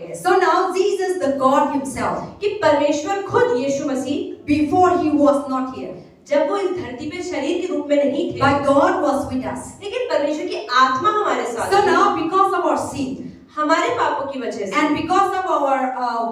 हैं। So now Jesus, the God himself, कि परमेश्वर खुद यीशु मसीह before he was not here, जब वो इस धरती पे शरीर के रूप में नहीं थे, but God was with us. लेकिन परमेश्वर की आत्मा हमारे साथ So थी। now because of our sin हमारे पापों की वजह से and because of our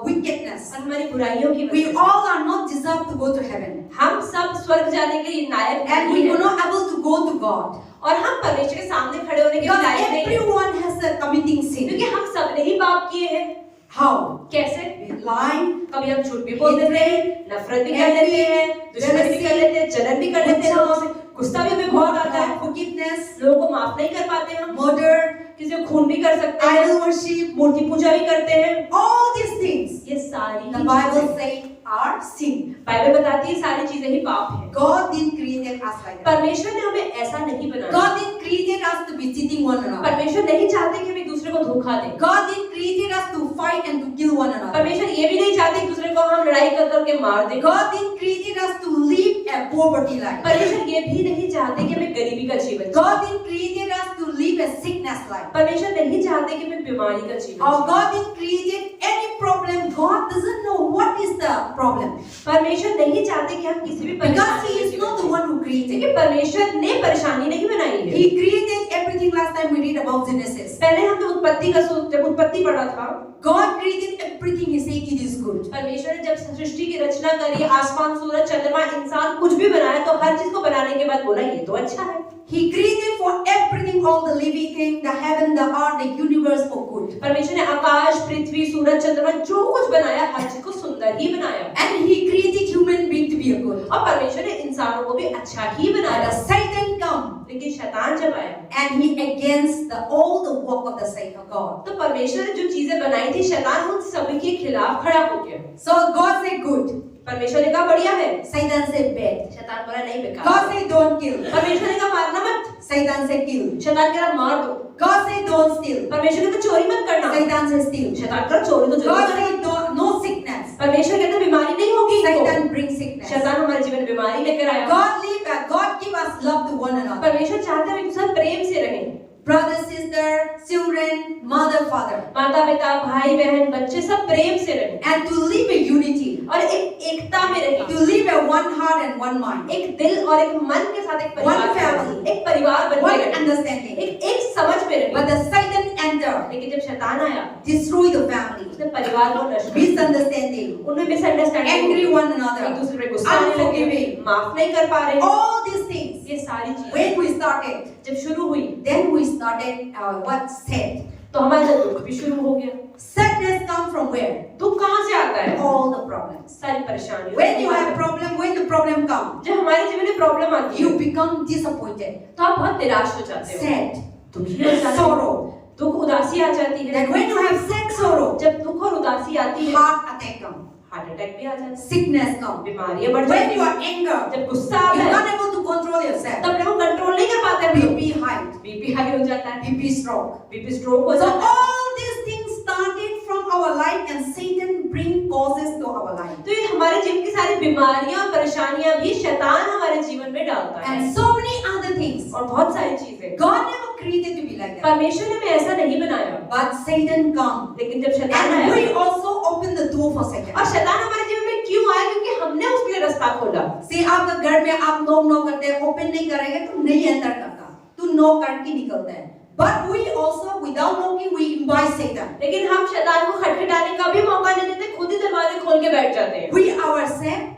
wickedness, और हमारी बुराइयों की we वजह से all are not deserved to go to heaven, हम सब स्वर्ग जाने के लिए लायक and नहीं we were हैं not able to go to God और हम परमेश्वर के सामने खड़े होने के लिए because लायक नहीं हैं, everyone has a committing sin. क्योंकि हम सब ने ही पाप किए हैं। How? कैसे? We lie, कभी हम झूठ भी बोल देते हैं, नफरत भी कर लेते हैं, दुश्मनी भी कर लेते हैं, जलन भी कर लेते हैं लोगों से, गुस्सा भी हमें बहुत आता है, forgiveness, लोगों को माफ नहीं कर पाते हम, murder, किसी को खून भी कर सकते हैं, idol worship, मूर्ति पूजा भी करते हैं। all these things ये सारी the ही Bible चीजें- says are sin. बाइबल बताती है सारी चीजें ही पाप है। God didn't create us like that. परमेश्वर ने हमें ऐसा नहीं बनाया। God didn't create us to be cheating one another. परमेश्वर नहीं चाहते कि हम एक दूसरे को धोखा दें। God didn't create us to fight and to kill one another. परमेश्वर ये भी नहीं चाहते एक दूसरे को हम लड़ाई कर करके मार दें। God didn't create us to live a poverty life. परमेश्वर ये भी नहीं चाहते कि हमें गरीबी का जीवन जिएं। God didn't create us to live a sickness life. परमेश्वर नहीं चाहते कि हमें बीमारी का जीवन Or जिएं। God didn't create any problem. God doesn't know what is the problem परमेश्वर नहीं चाहते कि हम किसी भी because परेशानी He में is not the जीवन one who जिएं। created. क्योंकि परमेश्वर ने परेशानी नहीं बनाई है। He created everything. Last time we read about Genesis. पहले हम तो उत्पत्ति का जब उत्पत्ति पढ़ा था, God created everything. He said it is good. परमेश्वर ने जब सृष्टि की रचना करी, आसमान, सूरज, चंद्रमा, इंसान कुछ भी बनाया, तो हर चीज को बनाने के बाद बोला ये तो अच्छा है। He created for everything, all the living thing, the heaven, the earth, the universe for good. परमेश्वर ने आकाश, पृथ्वी, सूरज, चंद्रमा जो कुछ बनाया हर चीज को सुंदर ही बनाया। And He created human being to be a good. और परमेश्वर ने इंसानों को भी अच्छा ही बनाया। But Satan come लेकिन शैतान जब आया, and he against all the work of the Satan God. तो परमेश्वर ने जो चीजें बनाई थी, शैतान उन सभी के खिलाफ खड़ा हो गया। So God said good. परमेश्वर ने कहा बढ़िया है, Satan said bad. शैतान बोला नहीं बेकार। God said don't kill. परमेश्वर ने कहा मारना मत, Satan said kill. शैतान कह रहा मार दो। God said don't steal. परमेश्वर ने कहा चोरी मत करना, Satan said steal. शैतान कह रहा चोरी तो जरूर God करना। said don't, no sickness. परमेश्वर कहता बीमारी नहीं होगी इनको। Satan brings sickness. शैतान हमारे जीवन में बीमारी लेकर आया। God give us love to one another. परमेश्वर चाहता है हम एक दूसरे से प्रेम से रहें। Brother, sister, children, mother, father. माता पिता, भाई बहन, बच्चे सब प्रेम से रहें And to live a unity. और एक एकता में रहें। To live a one heart and one mind. एक दिल और एक मन के साथ एक परिवार One family. बने, एक परिवार बन के One रहें, understanding. एक समझ में रहें। But the Satan entered, लेकिन जब शैतान आया, destroy the family. उसने परिवार को नष्ट कर दिया। Misunderstanding. उनमें मिसअंडरस्टैंडिंग, Angry one another. एक दूसरे पे गुस्सा करने लगे, Unforgiving. माफ नहीं कर पा रहे। All these things. ये सारी चीजें When we started, जब शुरू हुई, then we started what said. तो हमारा दुख भी शुरू हो गया। Sadness come from where? दुख कहाँ से आता है? All the problems. सारी परेशानियों। When you have problem, when the problem come, जब हमारे जीवन में प्रॉब्लम आती है, you become disappointed, तो आप बहुत निराश हो जाते हो, sad, दुखी हो जाते हो, sorrow. दुख उदासी आ जाती है। That when you have sad sorrow, जब दुख और उदासी आती है, heart attack come, heart attack भी आ जाता है, sickness come. बीमारियां बढ़ When जाती you हैं। are anger, जब गुस्सा you आता है, not able to control yourself. तब अपने को कंट्रोल नहीं कर पाते हम लोग। BP high, बीपी हाई हो जाता है, BP stroke. बीपी स्ट्रोक हो So जाता है। all these things started from our life, and Satan bring causes to our life. तो ये हमारे जीवन की सारी बीमारियां और परेशानियां भी शैतान हमारे जीवन में डालता है, And so many other things. और बहुत सारी चीजें। God never created to be like that. परमेश्वर ने हमें ऐसा नहीं बनाया, But Satan come. लेकिन जब शैतान And आया, we also open the door for Satan. और शैतान हमारे जीवन में क्यों आया? क्योंकि हमने उसके लिए रास्ता खोला। See, आपका घर में आप knock करते हैं, open नहीं करेंगे तो नहीं enter करता, तू knock करके निकलता है। But we also, without knocking, we invite Satan. लेकिन हम शैतान को खटखटाने का भी मौका नहीं देते, खुद ही दरवाजे खोल के बैठ जाते हैं। We ourselves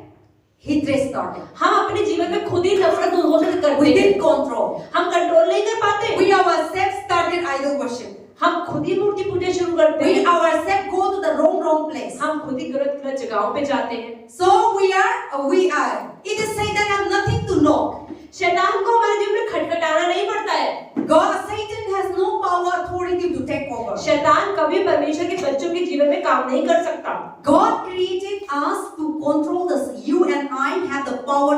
hatred started. हम अपने जीवन में खुद ही नफरत लोगों से करते We हैं, didn't control. हम कंट्रोल नहीं कर पाते, We ourselves started idol worship. हम खुद ही मूर्ति पूजा शुरू करते We हैं, ourselves go to the wrong place. हम खुद ही गलत जगहों पे जाते हैं। So we are. It is Satan has nothing to knock. शैतान को हमारे जीवन में खटखटाना नहीं पड़ता है। Satan has no power, authority to take over. शैतान कभी परमेश्वर के बच्चों के जीवन में काम नहीं कर सकता। God created us to control this. You and I have the power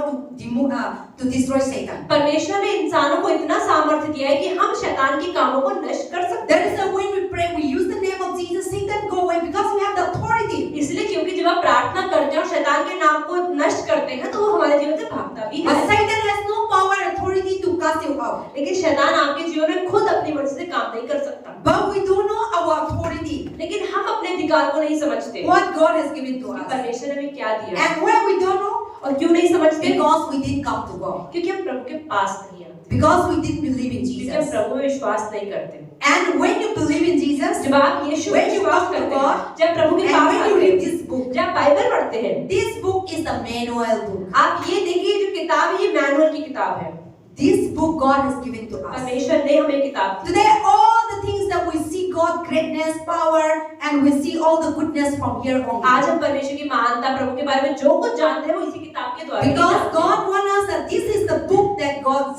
to destroy Satan. परमेश्वर ने इंसानों को इतना सामर्थ्य दिया है कि हम शैतान के कामों को नष्ट कर सकते That is why when we pray, we use the name of Jesus. Satan go away because we have the authority. हैं। इसलिए क्योंकि जब आप प्रार्थना करते हैं और शैतान के नाम को नष्ट करते हैं, तो वो हमारे जीवन से भागता भी But है। Satan has no power, authority to cast you out. लेकिन शैतान आपके जीवन में खुद अपनी मर्जी से काम नहीं कर सकता। But we don't know our authority. लेकिन हम अपने अधिकार को नहीं समझते what God has given to us. परमेश्वर ने हमें क्या दिया And where we don't know, और क्यों नहीं समझते because we didn't come to God. क्योंकि हम प्रभु के पास नहीं आते Because we didn't believe in क्योंकि हम Jesus. प्रभु में विश्वास नहीं करते And when you believe in Jesus, जब आप यीशु में when you विश्वास come to करते हैं God, जब प्रभु के and पास when you आते read हैं this book, जब बाइबल पढ़ते हैं this book is the manual book. आप ये देखिए जो किताब है ये मैनुअल की किताब है This book God has given to us. परमेश्वर ने हमें किताब दी Today, all the things that we see God greatness, power, and we see all the goodness from here on. आज हम परमेश्वर की महानता प्रभु के बारे में जो कुछ जानते हैं वो इसी किताब के द्वारा ही Because जानते हैं। God wants us that this is the book that God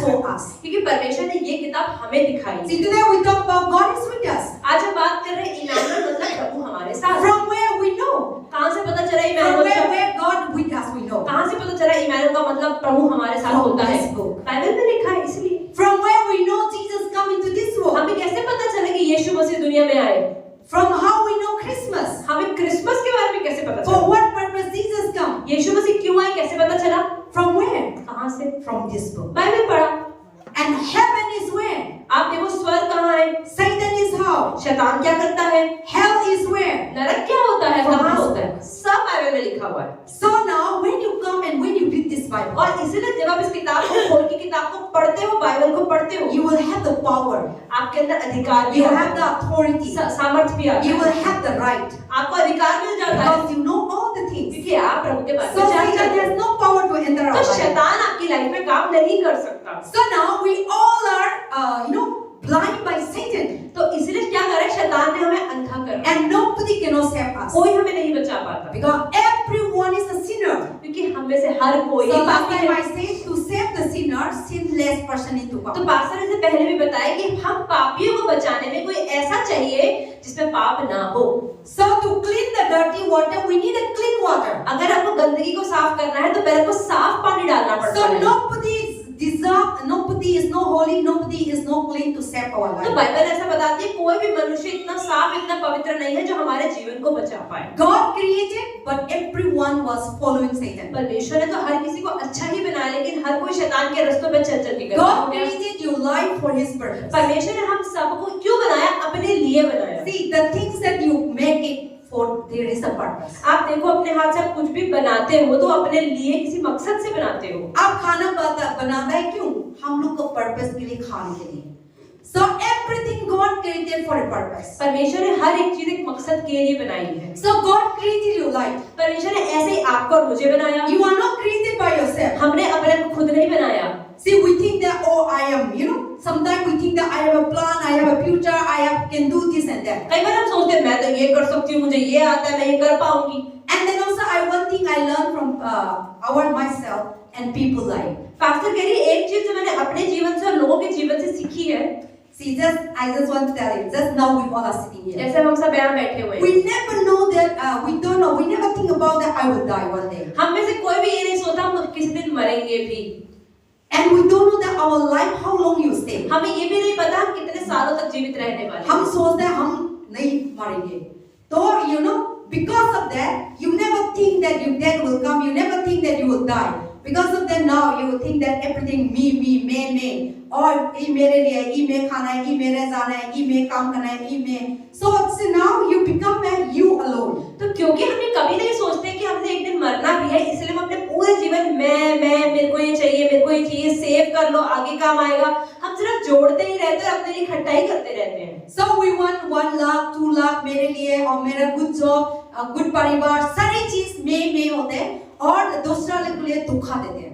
showed us. क्योंकि परमेश्वर ने ये किताब हमें दिखाई See, today we talk about God is with us. आज हम बात कर रहे हैं इमानुएल मतलब प्रभु हमारे साथ है। From where we know. कहाँ से पता चला From Emmanuel where God with us we know. कहाँ से पता चला इमानुएल का मतलब प्रभु हमारे साथ From होता है this book. बाइबल में लिखा है इसलिए From where we know Jesus come into this world. हमें कैसे पता चला कि यीशु मसीह दुनिया में आए From how we know Christmas. हमें क्रिसमस के बारे में कैसे पता For चला what purpose Jesus come. यीशु मसीह क्यों आए कैसे पता चला From where. कहाँ से From this book. बाइबल पढ़ा And heaven is where. आप देखो स्वर्ग कहाँ है Satan is how. शैतान क्या करता है Hell is where. नरक क्या होता है From कहाँ this होता है सब बाइबल में लिखा हुआ है So now when you come and when you read this Bible, और इसीलिए जब आप इस किताब को खोल के किताब को पढ़ते हो बाइबल को पढ़ते हो you will have the power. आपके अंदर अधिकार भी You आता have the है authority. सामर्थ्य भी आता You है will have the right. आपको अधिकार मिल जाता है Because you know all the things. क्योंकि आप प्रभु के बारे So में Satan जानते has हैं no power to enter our तो life. शैतान आपकी लाइफ में काम नहीं कर सकता So now we all are, blind by Satan. तो इसलिए क्या करे शैतान ने हमें अंधा कर दिया। And nobody cannot save us. कोई हमें नहीं बचा पाता Because everyone is a sinner. क्योंकि हम में से हर कोई So last पापी time है। I said to save the sinner, sinless person need to तो come. पास्टर ने पहले भी बताया कि हम पापियों को बचाने में कोई ऐसा चाहिए जिसमें पाप ना हो So to clean the dirty water, we need a clean water. अगर आपको गंदगी को साफ करना है तो पहले आपको साफ पानी डालना पड़ता So है nobody is deserved, nobody is no holy, nobody is no clean to save our तो life. बाइबल ऐसा बताती है कोई भी मनुष्य इतना साफ इतना पवित्र नहीं है जो हमारे जीवन को बचा पाए God created, but everyone was following Satan. परमेश्वर ने तो हर किसी को अच्छा ही बनाया लेकिन हर कोई शैतान के रास्तों पे चल चल के God गया created your life for His purpose. परमेश्वर ने हम सबको क्यों बनाया अपने लिए बनाया See, the things that you make it for, there is a purpose. आप देखो अपने हाथ से आप कुछ भी बनाते हो तो अपने लिए किसी मकसद से बनाते हो आप खाना बनाता है क्यों? हम लोग को पर्पस के लिए खाने के लिए. So everything God created for a purpose. परमेश्वर ने हर एक चीज एक मकसद के लिए बनाई है So God created your life. परमेश्वर ने ऐसे ही आपको और मुझे बनाया You are not created by yourself. हमने अपने को खुद नहीं बनाया See, we think that I am, sometimes we think that I have a plan, I have a future, can do this and that. कई बार हम सोचते हैं मैं तो ये कर सकती हूँ मुझे ये आता है मैं ये कर पाऊंगी And then also one thing I learned from myself and people life. Pastor कह रही है एक चीज जो मैंने अपने जीवन से और लोगों के जीवन से सीखी है See, I just want to tell you, just now we all are sitting here. जैसे हम सब यहाँ बैठे हुए हैं We never know that, we don't know, we never think about that I will die one day. हम में से कोई भी ये नहीं सोचता हम किसी दिन मरेंगे भी And we don't know that our life, how long you stay. हमें ये भी नहीं पता हम कितने सालों तक जीवित रहने वाले हम सोचते हैं हम नहीं मरेंगे. तो because of that, you never think that your death will come. You never think that you will die. Because of that, now you will think that everything me. और ये मेरे लिए, ये मैं खाना है, ये मेरे जाना है, ये मैं काम करना है, ये मैं. So now you become you alone. तो क्योंकि हम ये कभी नहीं सोचते कि हमने एक दिन मरना भी है इसलिए हम अपने पूरे जीवन मैं मेरे को ये चाहिए सेव कर लो आगे काम आएगा हम सिर्फ जोड़ते ही रहते हैं अपने लिए इकट्ठा ही करते रहते हैं So we want 1 lakh 2 lakh मेरे लिए और मेरा good job, good परिवार, सारी चीज मैं होते हैं और दूसरा लोग के लिए धोखा देते हैं.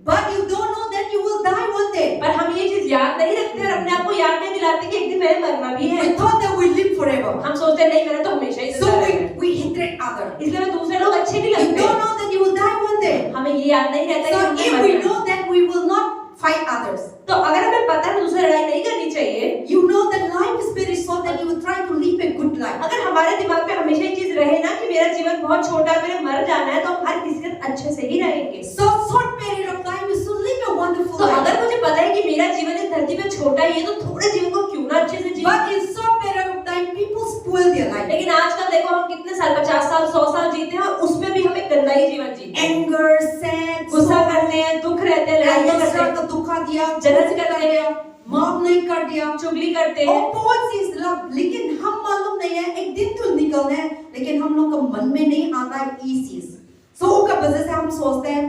But you don't know that you will die one day. पर हम ये चीज याद नहीं रखते और अपने आप को याद नहीं दिलाते कि एक दिन मैंने मरना भी है We thought that we live forever. हम सोचते नहीं मैंने तो हमेशा ही So जिंदा रहना we hatred others. है इसलिए हमें दूसरे लोग अच्छे नहीं You लगते don't know that you will die one day. हमें ये याद नहीं रहता कि So हमने if we मरना है। know that we will not fight others, तो अगर हमें पता है दूसरे लड़ाई नहीं करनी चाहिए you know that life is very short and you will try to live a good life. अगर हमारे दिमाग में हमेशा ये चीज रहे ना कि मेरा जीवन बहुत छोटा है मैंने मर जाना है तो हम हर किसी के साथ अच्छे से ही रहेंगे So short period of time you should live a wonderful तो life. अगर मुझे पता है कि मेरा जीवन इस धरती पे छोटा ही है तो थोड़े जीवन को क्यों ना अच्छे से जी But in short period of time people spoil their life. लेकिन आजकल देखो हम कितने साल 50 साल 100 साल जीते हैं और उसमें भी हमें गंदा ही जीवन जीते हैं Anger, sad, गुस्सा करते हैं दुख रहते हैं लड़ाइयाँ करते हैं का दुखा दिया, जलन करते हैं माफ नहीं कर दिया, चुगली करते हैं। और बहुत सी लव, लेकिन हम मालूम नहीं है एक दिन तो निकलना है, लेकिन हम लोग का मन में नहीं आता है ये चीज। सो उसका वजह से हम सोचते हैं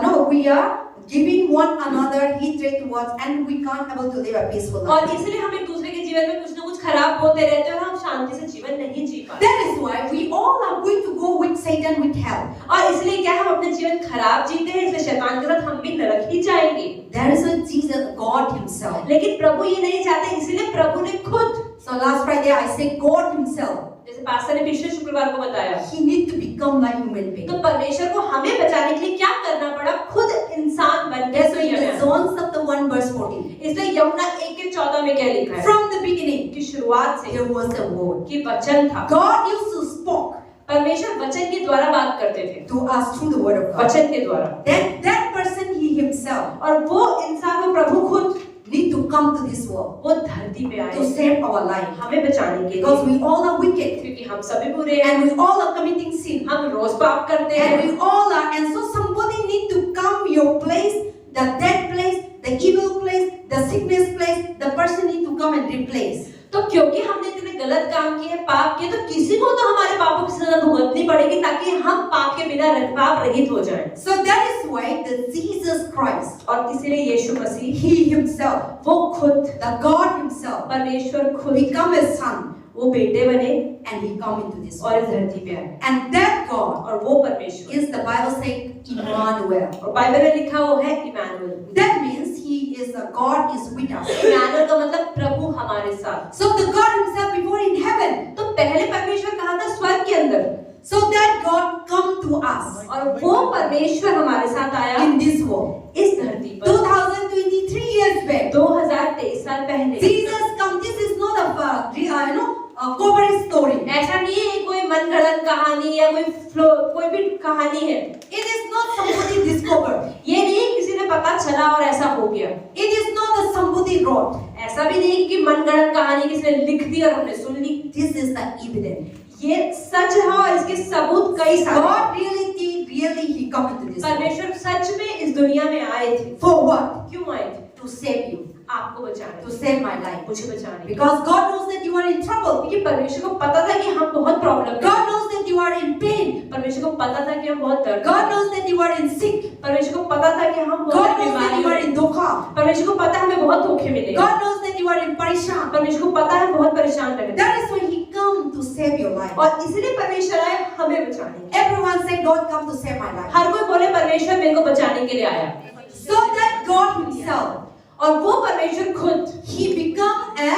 no we are giving one another hatred towards and we can't able to live a peaceful life. और इसलिए हम एक दूसरे के जीवन में कुछ ना कुछ खराब होते रहते हैं और हम शांति से जीवन नहीं जी पाते। That is why we all are going to go with Satan with hell. और इसलिए क्या हम अपने जीवन खराब जीते हैं, इसलिए शैतान के साथ हम भी नरक ही जाएंगे। There is a Jesus, God Himself. लेकिन प्रभु ये नहीं चाहते, इसलिए प्रभु ने खुद, So last Friday I said God Himself. जैसे पास्टर ने पिछले शुक्रवार को बताया, He need to become like human being. तो परमेश्वर को हमें बचाने के लिए क्या करना पड़ा, खुद इंसान बन के That's why in John chapter 1 verse 14. इसलिए यूहन्ना 1:14 में क्या लिखा है, From the beginning कि शुरुआत से there was a word. कि वचन था। God used to speak परमेश्वर वचन के द्वारा बात करते थे, to us through the word of God. वचन के द्वारा। That person He Himself और वो इंसान, वो प्रभु खुद need to come to this world वो धरती पे आए to save our life. हमें बचाने के लिए, Because we all are wicked क्योंकि हम सभी बुरे हैं, and we all are committing sin. हम रोज पाप करते And हैं, we all are, and so somebody need to come your place, the dead place, the evil place, the sickness place, the person need to come and replace. तो क्योंकि हमने इतने गलत काम किए, पाप किए, तो किसी को तो हमारे पापों की सजा भुगतनी पड़ेगी ताकि हम पाप के बिना पाप रहित हो जाएं। So that is why the Jesus Christ, और इसीलिए यीशु मसीह, He Himself, वो खुद, the God Himself, परमेश्वर खुद become a son वो बेटे बने and He come into this और इस world. धरती पे आए, And that God और वो परमेश्वर, is, the Bible says, Emmanuel. और बाइबल में लिखा वो है Emmanuel. That means He is a God is with us. Emmanuel का मतलब प्रभु हमारे साथ। So the God Himself before in heaven, तो पहले परमेश्वर कहा था स्वर्ग के अंदर, so that God come to us और वो परमेश्वर हमारे साथ आया in this world. इस धरती पर 2023 years back, 2023 साल पहले। Jesus come. This is not a cover story. ऐसा नहीं है कोई मनगढ़ंत कहानी या कोई भी कहानी है। It is not somebody discovered. ये नहीं किसी ने पता चला और ऐसा हो गया। It is not that somebody wrote. ऐसा भी नहीं कि मनगढ़ंत कहानी किसी ने लिख दी और हमने सुन ली। This is the evidence. ये सच है और इसके सबूत कई सारे। God really He come into this world. परमेश्वर सच में इस दुनिया में आए थे। For what? क्यों आए थे? To save you. आपको बचाने, To save my life. मुझे बचाने। Because God knows that you are in trouble. क्योंकि परमेश्वर को पता था कि हम बहुत प्रॉब्लम में। God knows that you are in pain. परमेश्वर को पता था कि हम बहुत दर्द। God knows that you are in sick. परमेश्वर को पता था कि हम बहुत God knows that you are in धोखा. परमेश्वर को पता है हमें बहुत धोखे मिले। God knows that you are in परेशान. परमेश्वर को पता है बहुत परेशान रहे। That is why He come to save your life. और इसलिए परमेश्वर आए हमें बचाने। Everyone say God come to save my life. हर कोई बोले परमेश्वर मेरे को बचाने के लिए आया। So that God Himself, और वो परमेश्वर खुद He become a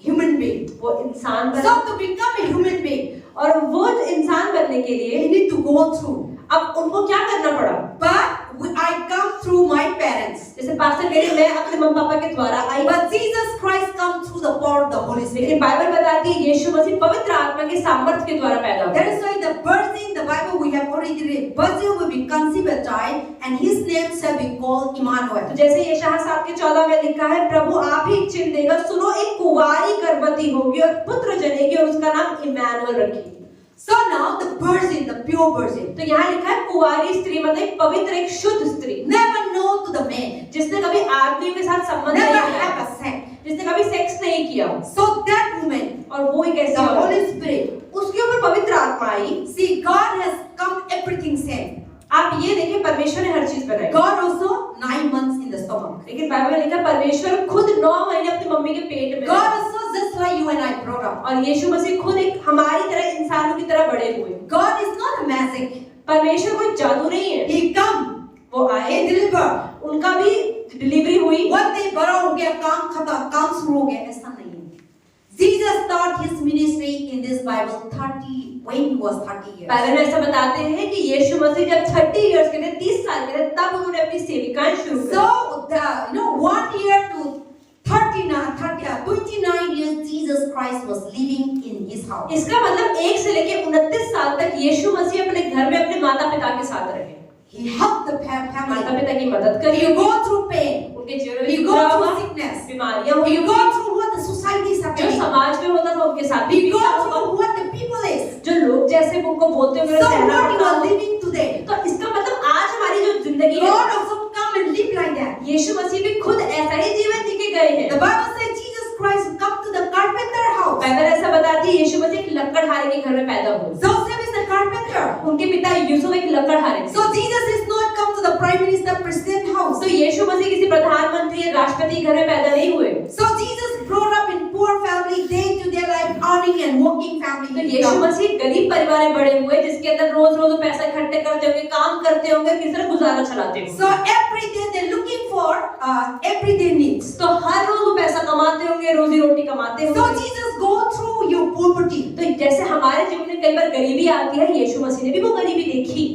human being. वो इंसान So बना। to become a human being, और वो इंसान बनने के लिए He need to go through. अब उनको क्या करना पड़ा? But I come through my parents. जैसे पास्टर कह रहे मैं अपने मम्मी पापा के द्वारा आई, But Jesus Christ come through the power of the Holy लेकिन Spirit. बाइबल बताती है यीशु मसीह पवित्र आत्मा के सामर्थ्य के द्वारा पैदा हुआ। That is why the birth in the Bible we have already read. Virgin will be conceived a child, and His name shall be called Emmanuel. तो जैसे यशायाह 7:14 में लिखा है, प्रभु आप ही एक चिन्ह देगा, सुनो एक कुंवारी गर्भवती होगी और पुत्र जनेगी और उसका नाम इमैनुअल रखेगी। So now the virgin, the pure virgin, तो यहाँ लिखा है कुंवारी स्त्री मतलब एक पवित्र, एक शुद्ध स्त्री, never known to the man, जिसने कभी आदमियों के साथ संबंध never नहीं have किया, a sex. जिसने कभी सेक्स नहीं किया। So that woman, और वो एक ऐसी the औरत, Holy Spirit, उसके ऊपर पवित्र आत्मा आई। see God has come everything same. आप ये देखिए परमेश्वर ने हर चीज बनाई। God also 9 months in the stomach. लेकिन बाइबल में लिखा परमेश्वर खुद 9 महीने अपनी मम्मी के पेट में, God also just like you and I brought up. और यीशु मसीह खुद एक हमारी तरह इंसानों की तरह बड़े हुए। God is not a magic. परमेश्वर कोई जादू नहीं है। He come, वो आए, He deliver. उनका भी डिलीवरी हुई। One day बड़ा हो गया, काम खत्म, काम शुरू हो गया, ऐसा नहीं है। Jesus start His ministry in this Bible 30 when He was 30 years. Bible में ऐसा बताते हैं कि यीशु मसीह जब 30 इयर्स के थे, 30 साल के थे, तब उन्होंने अपनी सेविकाएं शुरू की। So 1 year to 29 years Jesus Christ was living in His house. इसका मतलब 1 से लेके 29 साल तक यीशु मसीह अपने घर में अपने माता पिता के साथ रहे। He helped the माता family. पिता की मदद करी, You go through pain. उनके जीवन You में go बुरा through हुआ, sickness. बीमारियां हुई, You go through what the society is जो happening. समाज में होता था उनके साथ भी You go हुआ, through what the people is. जो लोग जैसे उनको बोलते हुए So सहना what you पड़ता are हो। living today. तो इसका मतलब आज हमारी जो जिंदगी है, God also come and live like that. यीशु मसीह भी खुद ऐसा ही जीवन जी के गए हैं। The Bible says बाइबल ऐसा बताती है यीशु मसीह एक लकड़हारे के घर में पैदा हुए। Joseph is a carpenter. उनके पिता यूसुफ एक लकड़हारे थे। So Jesus is not come to the prime minister president house. तो यीशु मसीह किसी प्रधानमंत्री या राष्ट्रपति घर में पैदा नहीं हुए। So Jesus brought up in poor family, day to day life, earning and working family. तो यीशु मसीह गरीब परिवार में बड़े हुए जिसके अंदर रोज-रोज पैसा इकट्ठे करते होंगे, काम करते होंगे, किस तरह गुजारा चलाते होंगे। So every day they're looking for everyday needs. तो हर रोज वो पैसा कमाते होंगे, रोजी रोटी कमाते So होंगे। Jesus go through your poverty. तो जैसे हमारे जीवन में कई बार गरीबी आती है, यीशु मसीह ने भी वो गरीबी देखी।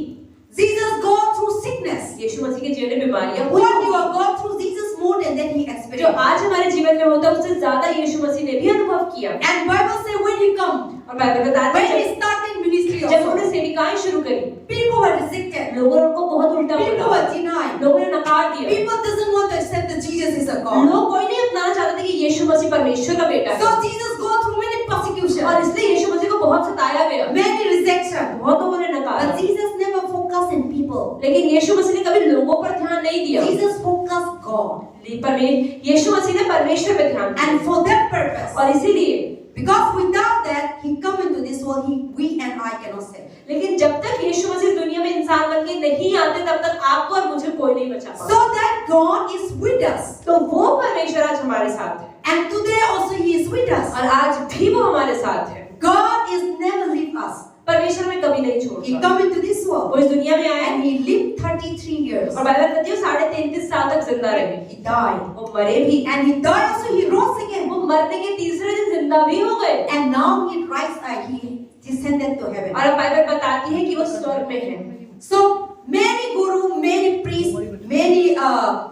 Jesus go through sickness. यीशु मसीह के जीवन में बीमारियां What you have gone through, Jesus more than that he जो experienced. आज हमारे जीवन में होता है उससे ज्यादा यीशु मसीह ने भी अनुभव किया। And Bible say when he come, और बाइबल बताता when है he started ministry जब also, उन्होंने सेविकाएं शुरू करी, people were rejected. लोगों ने उनको बहुत उल्टा People बोला, were denied. लोगों ने नकार दिया। People doesn't want to accept that Jesus is a God. लोग कोई नहीं अपनाना चाहते थे कि यीशु मसीह परमेश्वर का बेटा है। So Jesus go through many persecution, और इसलिए यीशु मसीह को बहुत सताया गया, many rejection. बहुत लोगों ने नकारा। But Jesus never focused in people. लेकिन यीशु मसीह ने कभी लोगों पर ध्यान नहीं दिया। Jesus focused God. यीशु मसीह ने परमेश्वर पे ध्यान दिया। And for that purpose, और इसीलिए because without that, he come into this world, we and I cannot save. लेकिन जब तक यीशु मसीह दुनिया में इंसान बन के नहीं आते तब तक आपको और मुझे कोई नहीं बचा पाता। So that God is with us. तो वो परमेश्वर आज हमारे साथ है। And today also he is with us. और आज भी वो हमारे साथ है। God is never leave us. परमेश्वर में कभी नहीं He छोड़ता। come into this वो world इस दुनिया में आया and he lived 33 years. और बाइबल कहती है 33.5 साल तक जिंदा रहे। He died. वो मरे भी, And he died also, he rose again. वो मरने के तीसरे दिन जिंदा भी हो गए। And now he he descended to heaven. और अब बाइबल बताती है कि वो स्वर्ग में है। So many guru, many priests, many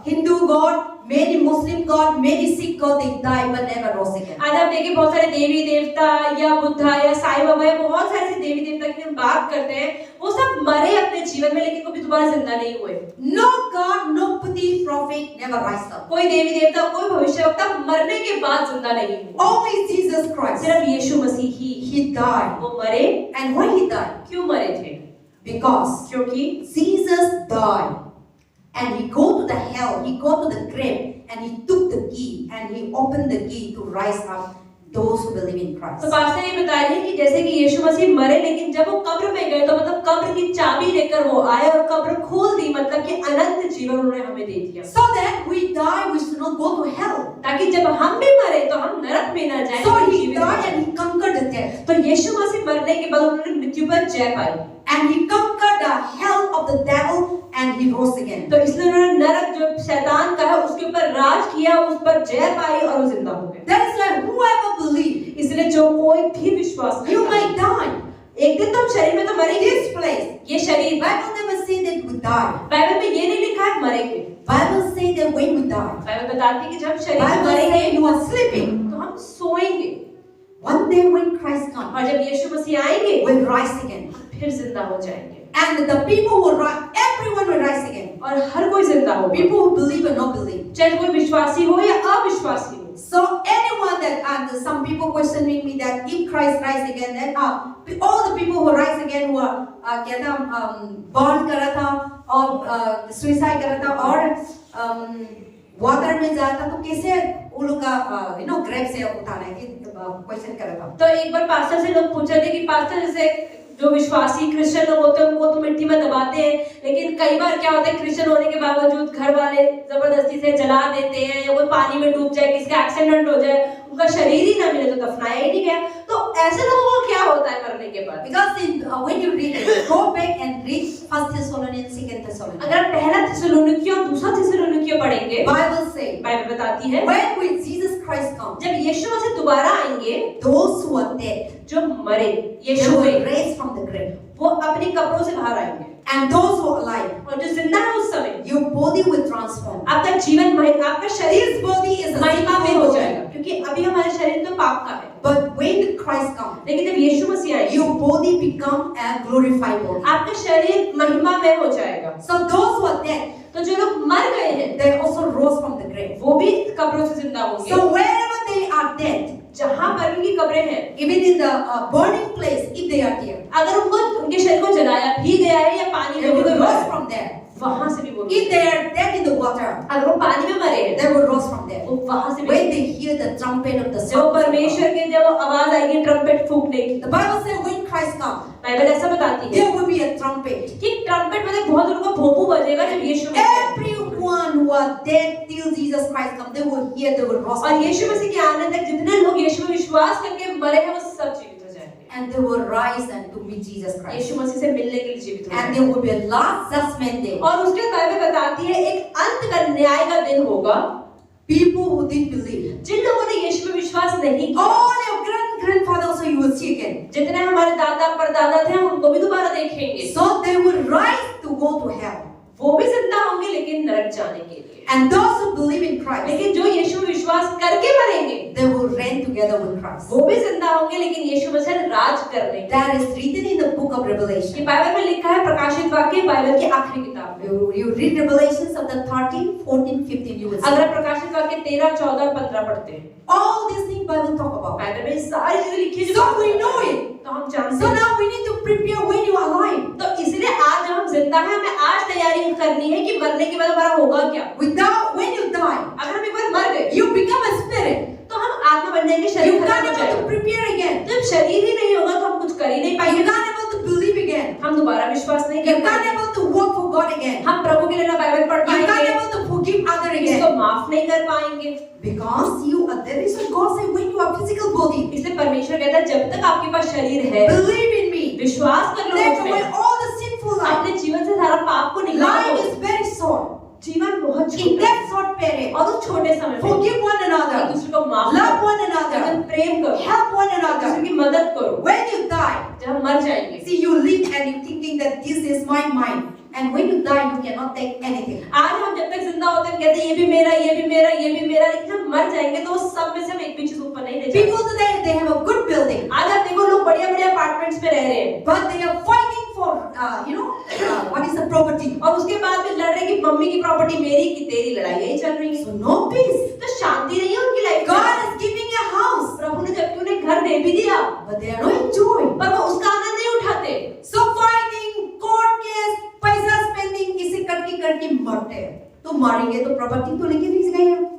Hindu god, many Muslim god, many Sikh god, they died but never rose again. आज आप देखिए बहुत सारे देवी देवता या बुद्धा या साईं बाबा या बहुत सारे ऐसे देवी देवता की हम बात करते हैं, वो सब मरे अपने जीवन में लेकिन कभी दोबारा जिंदा नहीं हुए। No god, no prophet never rise up. कोई देवी देवता, कोई भविष्यवक्ता मरने के बाद जिंदा नहीं हुआ। Only Jesus Christ. सिर्फ यीशु मसीह ही He died. वो मरे। And why he died? क्यों मरे थे? Because क्योंकि Jesus died. And he go to the hell, he go to the grave, and he took the key and he opened the key to rise up those who believe in Christ. तो pastor ये बता रहे हैं कि जैसे कि यीशु मसीह मरे लेकिन जब वो कब्र में गए तो मतलब कब्र की चाबी लेकर वो आए और कब्र खोल दी, मतलब कि अनंत जीवन उन्होंने हमें दे दिया। So that we die, we should not go to hell. ताकि जब हम भी मरे तो हम नरक में न जाएं। So he died and he conquered the death. तो यीशु मसीह मरने के बाद उन्होंने मृत्यु पर जय पाई। And he conquered the hell of the devil and he rose again. तो इसलिए उन्होंने नरक जो शैतान का है उसके ऊपर राज किया, उस पर जय पाई और वो जिंदा हो गए। That is why whoever believes, इसलिए जो कोई भी विश्वास you करता है, may die. एक दिन तुम शरीर में तो मरेंगे। This place, ये शरीर, Bible never say that we die. Bible में ये नहीं लिखा है मरेंगे। Bible say that when we die, Bible बताती है कि जब शरीर में Bible मरेंगे say you are sleeping. तो हम सोएंगे One day when Christ comes, और जब यीशु मसीह आएंगे we'll rise again. फिर जिंदा हो जाएंगे And the people will rise, everyone will rise again. और हर कोई जिंदा होगा, People who believe or not believe. चाहे कोई विश्वासी हो या अविश्वासी हो। So anyone that, and some people questioning me that if Christ rise again, then all the people who rise again who are क्या था burn करा था और suicide करा था और वाटर में जाता तो कैसे उन लोग का ग्रेव से उठाना है, क्वेश्चन करा था। तो एक बार पास्टर से लोग पूछे थे कि पास्टर जैसे जो विश्वासी क्रिश्चियन लोग होते हैं उनको तो मिट्टी में दबाते हैं, लेकिन कई बार क्या होता है क्रिश्चियन होने के बावजूद घर वाले जबरदस्ती से जला देते हैं या कोई पानी में डूब जाए, किसी का एक्सीडेंट हो जाए, उनका शरीर ही ना मिले तो दफनाया ही नहीं गया, तो ऐसे लोगों को क्या होता है मरने के बाद? Because when you read it, go back and read First Thessalonians, Second Thessalonians. अगर आप पहला थिस्सलुनीकियों और दूसरा थिस्सलुनीकियों पढ़ेंगे, Bible say, बाइबल बताती है when Jesus Christ comes, जब यीशु मसीह दोबारा आएंगे, those who are dead, जो मरे they यीशु will में, raise from the grave, वो अपनी कब्रों से बाहर आएंगे, and those who are alive, और जो जिंदा है उस समय your body will transform. आपका जीवन आपका शरीर This body is a महिमा में sinful हो body. जाएगा, क्योंकि अभी हमारा शरीर तो पाप का है, But when Christ comes, लेकिन जब यीशु मसीह आएंगे your body become a glorified body. आपका शरीर महिमा में हो जाएगा। So those who are dead, तो जो लोग मर गए हैं they also rose from the grave. वो भी कब्रों से जिंदा होंगे। So wherever they are dead, जहाँ पर उनकी कब्रें हैं, even in the burning place, if they are there, अगर उनको उनके शरीर को जलाया भी गया है या पानी they में भी will कोई rise मरा, from there. वहां से भी वो, If they are dead in the water, अगर वो पानी में मरे हैं, they will rise from there. वो वहां से When they hear the trumpet of the जब Son of God. परमेश्वर के जब आवाज आएगी ट्रम्पेट फूंकने की, The Bible says when Christ comes, Bible ऐसा बताती है there will be a trumpet. कि ट्रम्पेट मतलब बहुत लोगों का भोंपू बजेगा जब यीशु मसीह Everyone who are dead till Jesus Christ comes, they will hear, they will rise. और यीशु मसीह के आने तक जितने लोग यीशु में विश्वास करके मरे हैं वो सब जीवित हो जाएंगे, And they will rise and to meet Jesus Christ. यीशु मसीह से मिलने के लिए जीवित हो And जाएंगे। there will be a last judgment day. और उसके बाइबल बताती है एक अंत का न्याय का दिन होगा। People who didn't believe. जिन लोगों ने यीशु में विश्वास नहीं किया, All your grandfather also you will see again. जितने हमारे दादा परदादा थे हम उनको भी दोबारा देखेंगे, So they will rise to go to hell. वो भी जिंदा होंगे लेकिन नरक जाने के लिए। And those who believe in Christ, लेकिन जो यीशु में विश्वास करके मरेंगे they will reign together with Christ. वो भी जिंदा होंगे लेकिन यीशु मसीह राज करने के। That is written in the book of ये Revelation. बाइबल में लिखा है, प्रकाशित वाक्य बाइबल की आखिरी किताब में। You read Revelation chapter 13, 14, 15, you will see. अगर प्रकाशित वाक्य 13, 14 और 15 पढ़ते हैं, All these things Bible talk about. Bible में सारी चीजें लिखी है जो So we know it. तो हम जानते So हैं। now we need to prepare when you are alive. तो इसलिए आज जब हम जिंदा हैं हमें आज तैयारी करनी है कि मरने के बाद हमारा होगा क्या। Without, when you die, अगर हम एक बार मर गए you become a spirit. तो हम आत्मा बन जाएंगे, You शरीर खत्म can't हो able to जाएगा। prepare again. जब शरीर ही नहीं होगा तो हम कुछ कर ही नहीं You पाएंगे, can't able to believe again. हम दोबारा विश्वास नहीं You कर can't पाएंगे, able to work for God again. हम प्रभु के लिए ना बाइबल पढ़ You can't पाएंगे, able to forgive other इसको again. माफ नहीं कर पाएंगे। Because you are, there is what God say when you are physical body. इसलिए परमेश्वर कहता है जब तक आपके पास शरीर है Believe in me. विश्वास कर लो Take मुझ away में, all the sinful life. अपने जीवन से सारा पाप को निकालो। Life is very short. जीवन बहुत In छोटा है that short period, और उस छोटे समय में forgive one एक another. दूसरे को माफ Love करो, one एक another. दूसरे प्रेम करो, Help one एक दूसरे another. की मदद करो। When you die, जब हम मर जाएंगे, see you live and you thinking that this is my mind. And when you die, you cannot take anything. आज हम जब तक जिंदा होते हैं कहते हैं ये भी मेरा, ये भी मेरा, ये भी मेरा, लेकिन जब मर जाएंगे तो उस सब में से हम एक भी चीज ऊपर नहीं ले जाएंगे। People today, they have a good building, आज आप देखो लोग बढ़िया बढ़िया अपार्टमेंट्स में रह रहे हैं but they are fighting for, what is the property? और उसके बाद भी लड़ रहे हैं कि मम्मी की प्रॉपर्टी मेरी कि तेरी, लड़ाई यही चल रही है। So no peace. तो शांति नहीं है उनकी लाइफ God में। is giving a house, प्रभु ने जबकि उन्हें घर दे भी दिया but they are not enjoying. पर वो उसका आनंद नहीं उठाते। So fighting, court case, पैसा spending, इसे करके मरते हैं। तो मारेंगे तो प्रॉपर्टी तो लेके नहीं गए हैं।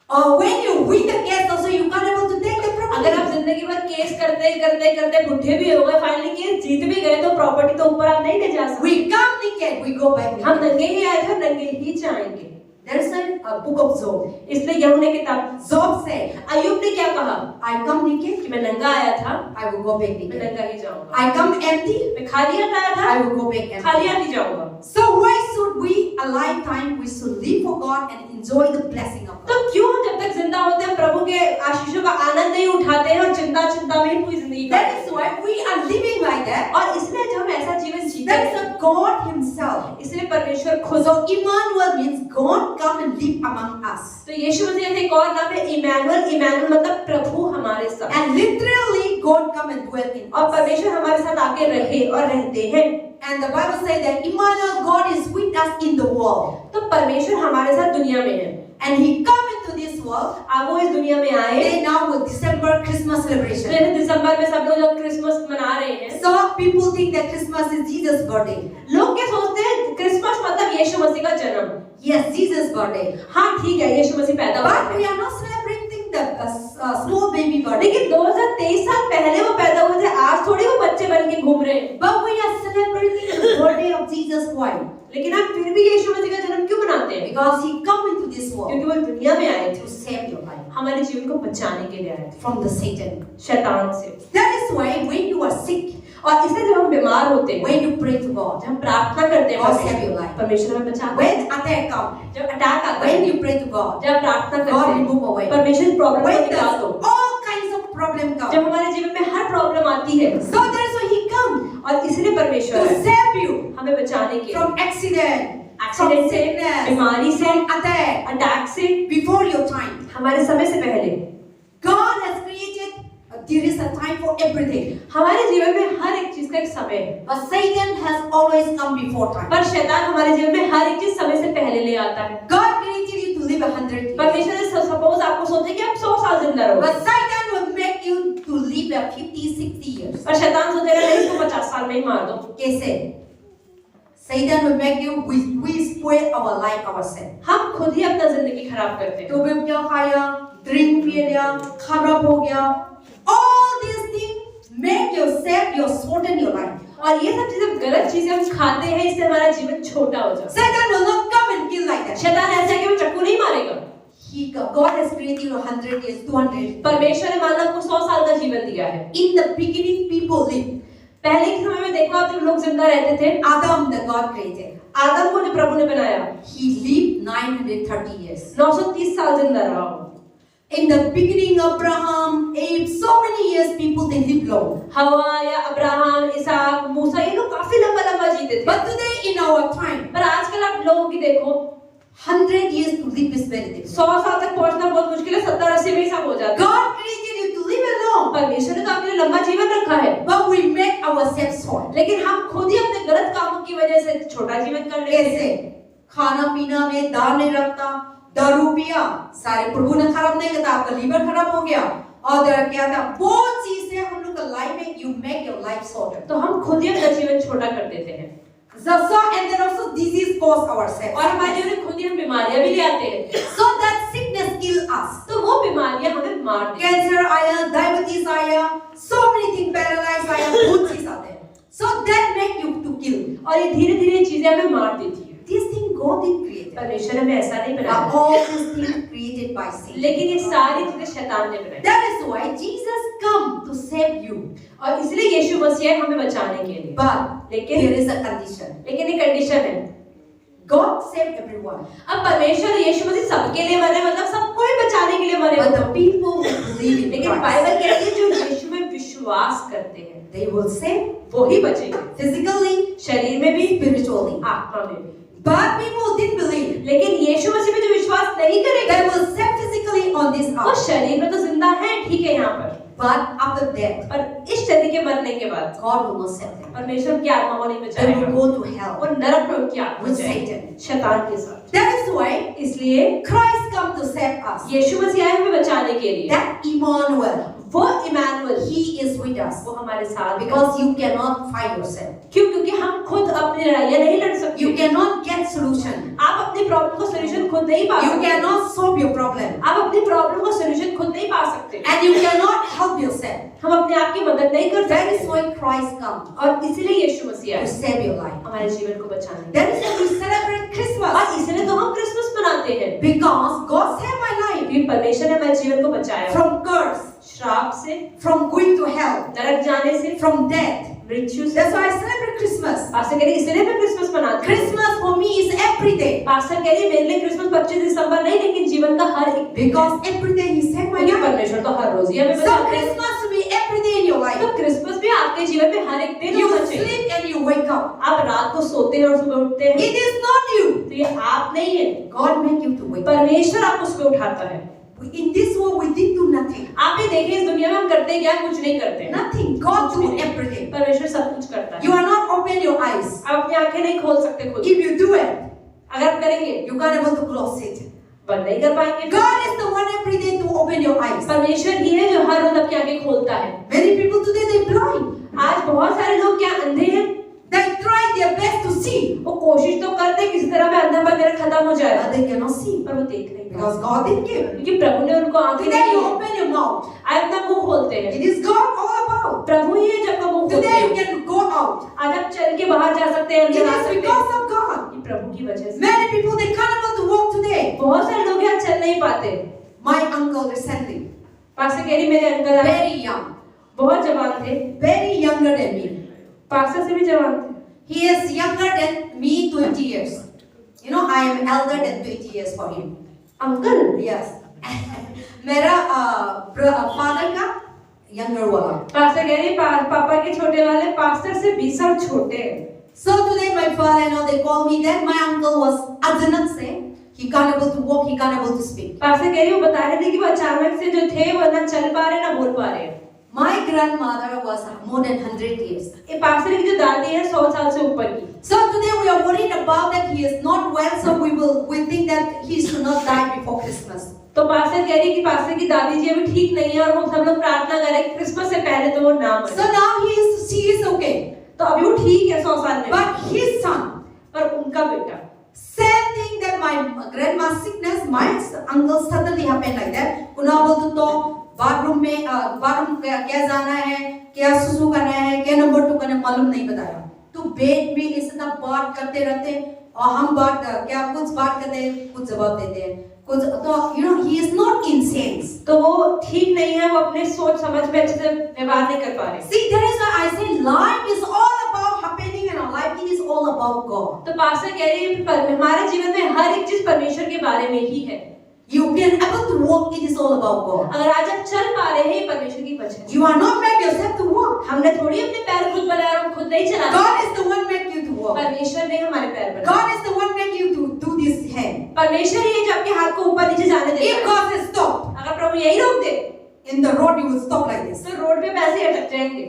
Or when you win the case, also you can't able to take the property. अगर आप जिंदगी भर केस करते करते करते बुढ़े भी हो गए, फाइनली केस जीत भी गए तो प्रॉपर्टी तो ऊपर आप नहीं ले जा सकते। We come naked, we go back हम naked. नंगे ही आए थे, नंगे ही जाएंगे। There is a book of Job. इसलिए यहूँ ने किताब, Job said, अय्यूब ने क्या कहा I come naked, कि मैं नंगा आया था, I will go back मैं naked. नंगा ही जाऊंगा। I come empty, मैं खाली हाथ आया था, I will go back empty. खाली हाथ ही जाऊंगा। So why should we, a lifetime, we should live for God and enjoy the blessing of तो God? क्यों हम जब तक जिंदा होते हैं प्रभु के आशीषों का आनंद नहीं उठाते हैं और चिंता में ही पूरी जिंदगी That काटते is why we are living like that. हैं। और इसलिए जब हम ऐसा जीवन जीते That is हैं, a God Himself. इसलिए परमेश्वर खुद। So Emmanuel means God come and live among us. तो यीशु मसीह का एक और नाम है इमैनुअल। इमैनुअल मतलब प्रभु हमारे साथ, And literally God come and dwell in और us. परमेश्वर हमारे साथ आके रहे और रहते हैं। And the Bible says that Emmanuel, God is with us in the world. तो परमेश्वर हमारे साथ दुनिया में है, And He come into this world. अब वो इस दुनिया में आए। They now with December Christmas celebration. जैसे दिसंबर में सब लोग जब क्रिसमस मना रहे हैं, So people think that Christmas is Jesus' birthday. लोग क्या सोचते हैं क्रिसमस मतलब यीशु मसीह का जन्म। Yes, Jesus' birthday. हाँ ठीक है, यीशु मसीह पैदा हुए But थे। we are not celebrating the small baby birthday. लेकिन 2023 साल पहले वो पैदा हुए थे, आज थोड़ी वो बच्चे बन के घूम रहे हैं। But we are celebrating the birthday of Jesus. Why? लेकिन आप फिर भी यीशु मसीह का जन्म क्यों मनाते हैं? Because He come into this world क्योंकि वो दुनिया में आए थे, to save your life हमारे जीवन को बचाने के लिए आए थे from the Satan. शैतान से। That is why when you are sick, और इसलिए जब हम बीमार होते हैं, when you pray to God, जब हम प्रार्थना करते हैं, God save your life. परमेश्वर हमें बचाता है। When attack come, जब अटैक आता है, when you pray to God, जब प्रार्थना करते God हैं, remove away. परमेश्वर प्रॉब्लम को When निकाल दो। the all kinds of problem come, जब हमारे जीवन में हर प्रॉब्लम आती है, so that is why He come और इसलिए परमेश्वर to save you हमें बचाने के लिए from accident, from एक्सीडेंट से, sickness, बीमारी से, from attack अटैक से, before your time. हमारे समय से पहले। God has created. There is a time for everything. हमारे जीवन में हर एक चीज का एक समय है, But Satan has always come before time. पर शैतान हमारे जीवन में हर एक चीज समय से पहले ले आता है। God created you to live 100 years. परमेश्वर ने सपोज आपको सोचे कि आप 100 साल जिंदा रहो, But Satan will make you to live 50, 60 years. पर शैतान सोचेगा नहीं इसको 50 साल में ही मार दो। कैसे? Satan will make you, we spoil our life ourselves. हम खुद ही अपना जिंदगी खराब करते हैं। तो वे क्या खाया, ड्रिंक पी लिया, खराब हो गया। All these things make yourself, your shorten your life. और ये सब चीजें गलत चीजें हम खाते हैं, इससे हमारा जीवन छोटा हो जाता है। Satan will not come and kill like that. शैतान ऐसा है कि वो चाकू नहीं मारेगा। God has created you 100 years, 200. परमेश्वर ने मानव को 100 साल का जीवन दिया है। In the beginning, people lived. पहले के समय में देखो आप, जब लोग जिंदा रहते थे, Adam, the God created. आदम को जो प्रभु ने बनाया, He lived 930 years. 930 साल जिंदा रहा हो। In the beginning, Abraham, Abe, so many years people they live long. हवा या अब्राहम, इसहाक, मूसा, ये लोग काफी लंबा जीते थे। But today in our time, पर आजकल आप लोगों की देखो, 100 years to live is very difficult. 100 साल तक पहुंचना बहुत मुश्किल है, 70-80 में ही सब हो जाता है। God created you to live alone, परमेश्वर ने तो आपके लिए लंबा जीवन रखा है, but we make ourselves short. लेकिन हम खुद ही अपने गलत कामों की वजह से छोटा जीवन कर लेते कैसे? हैं। खाना पीना में ध्यान नहीं रखता, दारू पिया, सारे प्रभु ने खराब नहीं किया, आपका लीवर खराब हो गया, और क्या था, बहुत चीजें हम लोग का लाइफ में, you make your life shorter. तो हम खुद ही अपना जीवन छोटा कर देते हैं, So and then also disease cause ourselves. और हमारे जीवन में खुद ही हम बीमारियां भी ले आते हैं। So that sickness kill us. तो वो बीमारियां हमें मार देती हैं। Cancer आया, diabetes आया, so many things, paralyzed आया, बहुत चीज आते हैं. So that make you to kill. और ये धीरे-धीरे चीजें हमें मार देती हैं। These things God did create. परमेश्वर ने ऐसा नहीं बनाया, All these things created by sin. लेकिन ये सारी चीजें शैतान ने बनाई। That is why Jesus come to save you. और इसलिए यीशु मसीह हमें बचाने के लिए। But लेकिन there is a condition. लेकिन एक कंडीशन है, God saved everyone. अब परमेश्वर यीशु मसीह सबके लिए मरे, मतलब सबको ही बचाने के लिए मरे। But the people who believe in लेकिन Christ, बाइबल कहती है जो यीशु में विश्वास करते हैं they will save वो ही बचेंगे, physically, शरीर में भी, spiritually. आत्मा में भी। But people didn't believe. लेकिन यीशु मसीह में जो विश्वास नहीं करेगा, They will save physically on this वो earth. शरीर में तो जिंदा है, ठीक है यहाँ पर, But after death, पर इस शरीर के मरने के बाद God will not save them. परमेश्वर की आत्मा को नहीं They बचाएगा, will go to hell. वो नरक में उनकी आत्मा With जाएगी, Satan. शैतान के साथ। That is why इसलिए Christ come to save us. यीशु मसीह आए हमें बचाने के लिए। That Emmanuel, वो Emmanuel, He is with us. वो हमारे साथ है। Because you cannot fight yourself. क्यों? क्योंकि हम खुद अपनी लड़ाइयाँ नहीं लड़ सकते। You cannot get solution. आप अपनी प्रॉब्लम को सॉल्यूशन खुद नहीं पा You सकते। cannot solve your problem. आप अपनी प्रॉब्लम को सॉल्यूशन खुद नहीं पा सकते। And you cannot help yourself. हम अपने आप की मदद नहीं कर That is सकते, why Christ come और इसलिए यीशु मसीह to आए save your life. हमारे जीवन को बचाने। That is why we celebrate Christmas. और इसलिए तो हम क्रिसमस मनाते हैं, Because God saved my life क्योंकि परमेश्वर ने हमारे जीवन को बचाया from curse, श्राप से, from going to hell, नरक जाने से, from death. मृत्यु से। That's why I celebrate Christmas. Pastor कह रही इसलिए मैं क्रिसमस मनाती हूँ। Christmas for me is every day. Pastor कह रही मेरे लिए क्रिसमस 25 दिसंबर नहीं, लेकिन जीवन का हर एक दिन है। Because every day He saved my क्योंकि life. परमेश्वर तो हर रोज ही हमें So बचाता है। Christmas to be every day in your life. तो क्रिसमस भी आपके जीवन में हर एक दिन You होना चाहिए। sleep and you wake up. आप रात को सोते हैं और सुबह उठते हैं, It is not you. तो ये आप नहीं है, God make you to wake up. परमेश्वर आपको सुबह उठाता है। In this world we did do nothing. आप ही देखिए इस दुनिया में हम करते क्या, कुछ नहीं करते। Nothing. God do everything. परमेश्वर सब कुछ करता है। You are not open your eyes. आप अपनी आंखें नहीं खोल सकते खुद। If you do it, अगर आप करेंगे, you can't able to close it. बंद नहीं कर पाएंगे। God is the one every day to open your eyes. परमेश्वर ही है जो हर रोज आपकी आंखें खोलता है। Many people today they blind. आज बहुत सारे लोग क्या अंधे हैं, They try their best to see, वो कोशिश तो करते हैं किसी तरह में अंधापन मेरा खत्म हो जाए, but they cannot see पर वो देख नहीं because पाते, God didn't give. क्योंकि प्रभु ने उनको आंखें Today नहीं you the. open your mouth. आज अपना मुंह खोलते हैं, It is God all about. प्रभु ही है जो आपका मुंह खोलते Today you हैं। can go out. आज आप चल के बाहर जा सकते हैं, It अंदर आ is सकते हैं, because of God. ये प्रभु की वजह से। Many people they can't able to walk today. बहुत सारे लोग यहाँ चल नहीं पाते। My uncle recently, पास्टर कह रही मेरे अंकल आए, very young, बहुत जवान थे, very younger than me. Pastor से भी जवान थे। He is younger than me 20 years. You know I am elder than 20 years for him. Uncle, Yes. मेरा father का younger वाला. पास्टर कह रही पापा के छोटे वाले पास्टर से 20 साल छोटे हैं। So today my father-in-law they call me that my uncle was अचानक से he can't able to walk, he can't able to speak. Pastor कह रही वो बता रहे थे कि वो अचानक से जो थे वो ना चल पा रहे ना बोल पा रहे। My grandmother was more than 100 years. ये पास्टर की जो दादी है 100 साल से ऊपर की। So today we are worried about that he is not well, so we think that he should not die before Christmas. तो पास्टर कह रही कि पास्टर की दादी जी अभी ठीक नहीं है और वो सब लोग प्रार्थना कर रहे हैं कि क्रिसमस से पहले तो वो ना मरे। So now she is okay. तो अभी वो ठीक है 100 साल में। But his son, मालूम नहीं बताया। तो बेड में इतना बात करते रहते और हम कुछ बात करते हैं, कुछ जवाब देते हैं, कुछ तो he is not in sense। तो वो ठीक नहीं है, वो अपने सोच समझ में अच्छे से व्यवहार नहीं कर पा रहे। See, that is why I say life is all about happening in our life. It is all about God। तो पास्टर कह रही है पर हमारे जीवन में हर एक चीज परमेश्वर के बारे में ही है। You can able to walk, it is all about God। अगर आज आप चल पा रहे हैं, परमेश्वर की वजह से। You are not made yourself to walk। हमने थोड़ी अपने पैर खुद बनाए, हम खुद नहीं चला। God is the one make you to walk। परमेश्वर ने हमारे पैर बनाए। God is the one make you to do this hand। परमेश्वर ही है जो आपके हाथ को ऊपर नीचे जाने देता है। If God says stop, अगर प्रभु यही रोक दे, in the road you will stop like this। तो रोड पे वैसे ही अटक जाएंगे।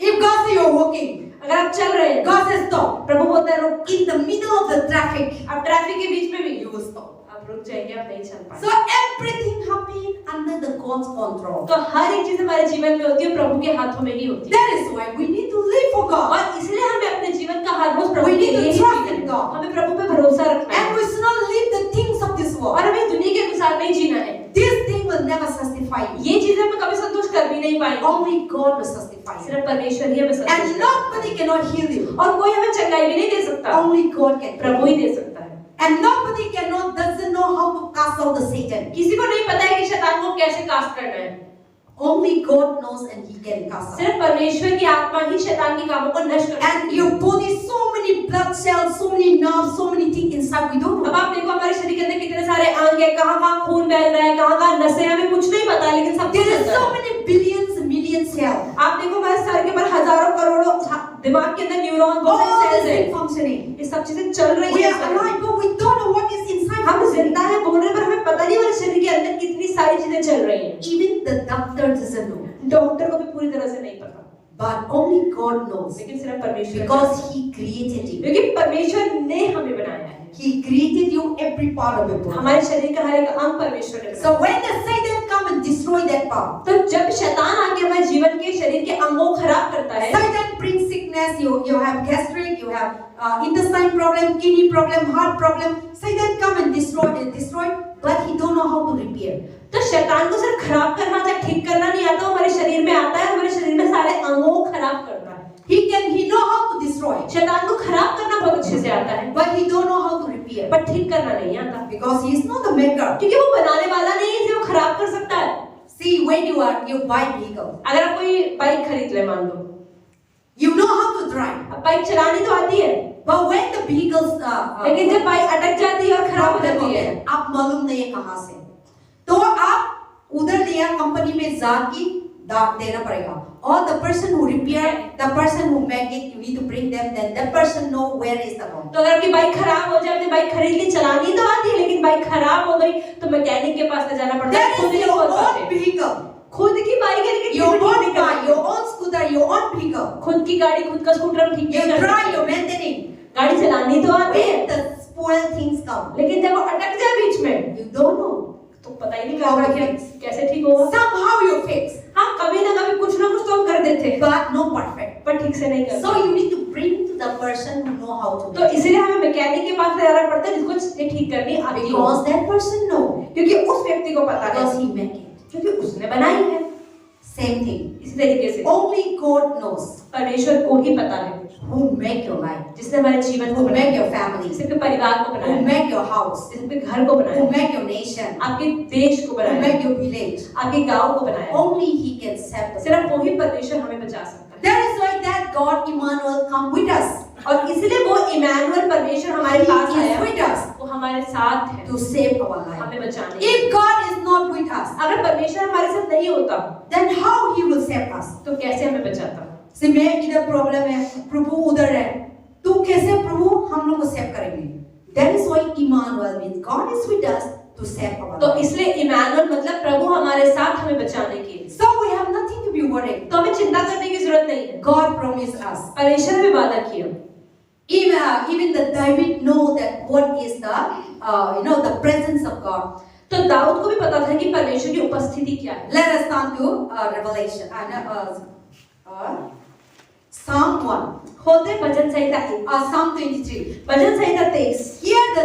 If God says you are walking, अगर आप चल रहे हैं, God says stop, प्रभु बोलता है रुक। in the middle of the traffic, आप ट्रैफिक के बीच में भी you will stop। आप रुक जाएंगे, आप नहीं चल पाएंगे। So everything happen under the God's control। तो हर एक चीज हमारे जीवन में होती है, प्रभु के हाथों में ही होती है। That is why we need to live for God। और इसलिए हमें अपने जीवन का हर रोज प्रभु We के need to लिए ही trust जीना in है। God। हमें प्रभु पे भरोसा रखना है And we should not live the things of this world। और हमें दुनिया के अनुसार नहीं जीना है। This thing will never satisfy you। ये चीजें हमें कभी संतुष्ट कर भी नहीं पाएंगी। Only God will satisfy you। सिर्फ परमेश्वर ही हमें संतुष्ट And कर सकता nobody cannot heal you। है। और कोई हमें चंगाई भी नहीं दे सकता, Only God can। प्रभु ही दे सकता है। And nobody doesn't know how to cast out the Satan। किसी को नहीं पता है कि शैतान को कैसे कास्ट करना है। Only God knows and He can cast out। सिर्फ परमेश्वर की आत्मा ही शैतान के कामों को नष्ट कर सकती And है। your body, so many blood cells, so many nerves, so many things inside, we don't अब know। आप देखो हमारे शरीर के अंदर कितने सारे अंग है, कहाँ-कहाँ खून बह रहा है, कहाँ-कहाँ नसें, हमें कुछ नहीं पता, लेकिन सब कुछ There is चलता so है। many billions, millions cells। आप देखो हमारे सर के ऊपर हजारों करोड़ों दिमाग के अंदर न्यूरॉन बहुत All सारे these सेल्स हैं। things functioning। ये सब चीजें चल रही We हैं। are alive, but we don't know what is inside। हम जिंदा हैं बोल रहे, पर हमें पता नहीं हमारे शरीर के अंदर कितनी सारी चीजें चल रही हैं। Even the doctor doesn't know। Doctor को भी पूरी तरह से नहीं पता, But only God knows। लेकिन सिर्फ परमेश्वर Because He created you। क्योंकि परमेश्वर ने हमें बनाया है। He created you every part of your body। हमारे शरीर का हर एक अंग परमेश्वर ने बनाया। So when the Satan come and destroy that part, तो जब शैतान आके हमारे जीवन के शरीर के अंगों को खराब करता है, Satan brings sickness, you have gastric, you have intestine problem, kidney problem, heart problem। Satan come and destroy, but he don't know how to repair। तो शैतान को सिर्फ खराब करना या ठीक करना नहीं आता, हमारे शरीर में आता है, हमारे शरीर में सारे अंगों को खराब करता है। He know how to destroy, शैतान को खराब करना बहुत अच्छे से आता है, but he don't know how to repair। पर ठीक करना नहीं आता, Because he is not the maker। क्योंकि वो बनाने वाला नहीं है, इसे वो खराब कर सकता है। See, when you buy vehicle, अगर आप कोई बाइक खरीद ले, मान लो you know how to drive। अब बाइक चलानी तो आती है, But when the vehicles लेकिन जब बाइक अटक जाती है और खराब हो जाती है, आप मालूम नहीं है कहाँ से, तो आप उधर लिया कंपनी में जाके देना पड़ेगा। Or the person who repair, the person who make it, you need to bring them, then that person know where is the problem। तो अगर आपकी बाइक खराब हो जाए, आपने बाइक खरीद ली, चलानी तो आती है, लेकिन बाइक खराब हो गई तो मैकेनिक के पास ले जाना पड़ता है। That is your own vehicle। खुद की बाइक है, लेकिन Your ठीक own नहीं कर car, सकते। your own scooter, your own vehicle। खुद की गाड़ी, खुद का स्कूटर हम ठीक You नहीं कर drive, सकते। you maintaining। गाड़ी चलानी तो आती है, When the spoil things come, लेकिन जब वो अटक जाए बीच में, you don't know। तो पता ही नहीं लगा कि कैसे ठीक होगा। Somehow you fix, हाँ, कभी ना कभी कुछ ना कुछ तो हम कर देते हैं, but no perfect। पर ठीक से नहीं So करते। you need to bring to the person who know how to तो इसलिए हमें मैकेनिक के पास ले जाना पड़ता है, जिसको चीजें ठीक करनी आती हो, because that person know, क्योंकि उस व्यक्ति को पता है, because he make it। क्योंकि उसने बनाई है। Same thing। इसी तरीके से Only God knows परमेश्वर को ही पता है who make your life, जिसने हमारे जीवन को who बनाया, make your family, जिसने परिवार को who बनाया, make your house, जिसने घर को बनाया, who make your nation, आपके देश को who बनाया, make your village। आपके गांव को बनाया। Only He can save us। सिर्फ वही परमेश्वर हमें बचा सकता है। That is why that God Emmanuel come with us। और इसलिए वो इमैनुअल परमेश्वर हमारे He पास is आया, with us वो हमारे साथ है to save our life। हमें बचाने के लिए। If God is not with us, अगर परमेश्वर हमारे साथ नहीं होता then how He will save us? तो कैसे हमें बचाता? से मैं इधर प्रॉब्लम है, प्रभु उधर है, तो कैसे प्रभु हम लोग को सेव करेंगे? That is why Emmanuel means God is with us to save our तो life। इसलिए इमैनुअल मतलब प्रभु हमारे साथ हमें बचाने के लिए। So we have nothing to be worried। तो हमें चिंता करने की जरूरत नहीं है। God promised us। परमेश्वर ने वादा किया। Even the David know that what is the the presence of God। तो दाऊद को भी पता था कि परमेश्वर की उपस्थिति क्या है। Let us turn to Revelation, Psalm 1, खोलते भजन संहिता Psalm 23। Bhajan Samhita 23। Here the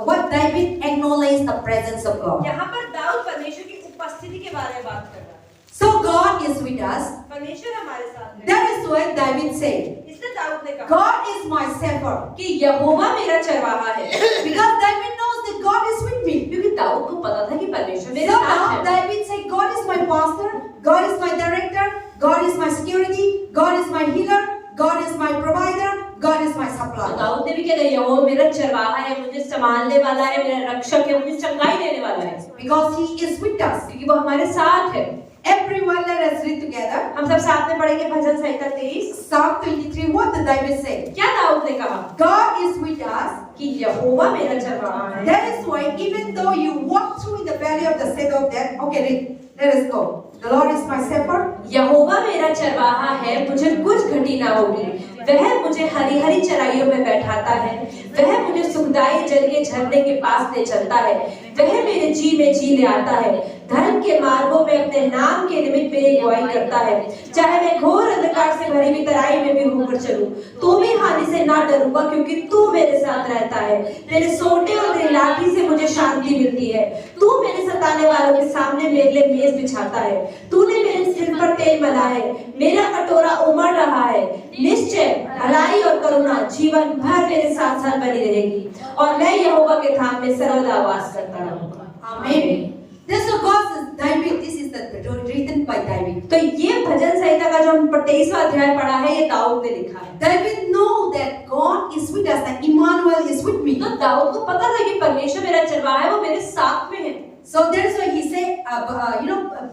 what David acknowledged the presence of God। यहाँ पर दाऊद परमेश्वर की उपस्थिति के बारे में बात कर रहा है। So God is with us। परमेश्वर हमारे साथ है। That is why David said, इसलिए दाऊद ने कहा God is my shepherd. कि यहोवा मेरा चरवाहा है, Because David knows that God is with me. क्योंकि दाऊद को पता था कि परमेश्वर मेरे So साथ now है। David said, God is my pastor, God is my director, God is my security, God is my healer, God is my provider, God is my तो supplier. दाऊद ने भी कहा यहोवा मेरा चरवाहा है, मुझे संभालने वाला है, मेरा रक्षक है, मुझे चंगाई देने वाला है, Because he is with us. क्योंकि वो हमारे साथ है। Everyone let us read together. हम सब साथ में पढ़ेंगे भजन संहिता 23। Psalm 23, what did David say? क्या दाऊद ने कहा God is with us. कि यहोवा मेरा चरवाहा है। That is why even though you walk through the valley of the shadow of death, okay, read. Let us go. The Lord is my shepherd. यहोवा मेरा चरवाहा है, मुझे कुछ घटी ना होगी। वह मुझे हरी हरी चराइयों में बैठाता है, वह मुझे सुखदाई जल के झरने के पास ले चलता है, वह मेरे जी में जी ले आता है, धर्म के मार्गों में अपने नाम के निमित्त मेरी अगुवाई करता है। चाहे मैं घोर अंधकार से भरी हुई तराई में भी होकर चलूं, तो भी हानि से ना डरूंगा, क्योंकि तू मेरे साथ रहता है। तेरे सोटे और तेरी लाठी से मुझे शांति मिलती है। तू मेरे सताने वालों के सामने मेरे लिए मेज बिछाता है। तूने मेरे सिर पर तेल मला है, मेरा कटोरा उमड़ रहा है। निश्चय भलाई और करुणा जीवन भर मेरे साथ साथ बनी रहेगी, और मैं यहोवा के धाम में सर्वदा वास करता रहूंगा। Amen. This is God says David. This is the written by David. तो ये भजन संहिता का जो हम 23वां अध्याय पढ़ा है, ये दाऊद ने लिखा है। David know that God is with us. That Emmanuel is with me. तो दाऊद को पता था कि परमेश्वर मेरा चरवाहा है, वो मेरे साथ में है। So that's why he said, a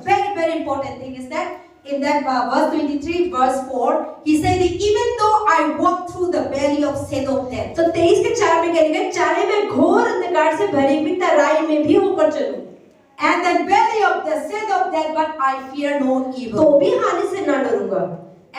very important thing is that in that verse 23, verse 4, he said that even though I walk through the valley of shadow of death. तो 23 के 4 में कहेंगे, चाहे मैं घोर अंधकार से भरी हुई तराई में भी होकर चलूं, And the valley of the shadow of death, but I fear no evil. तो भी हानि से ना डरूंगा,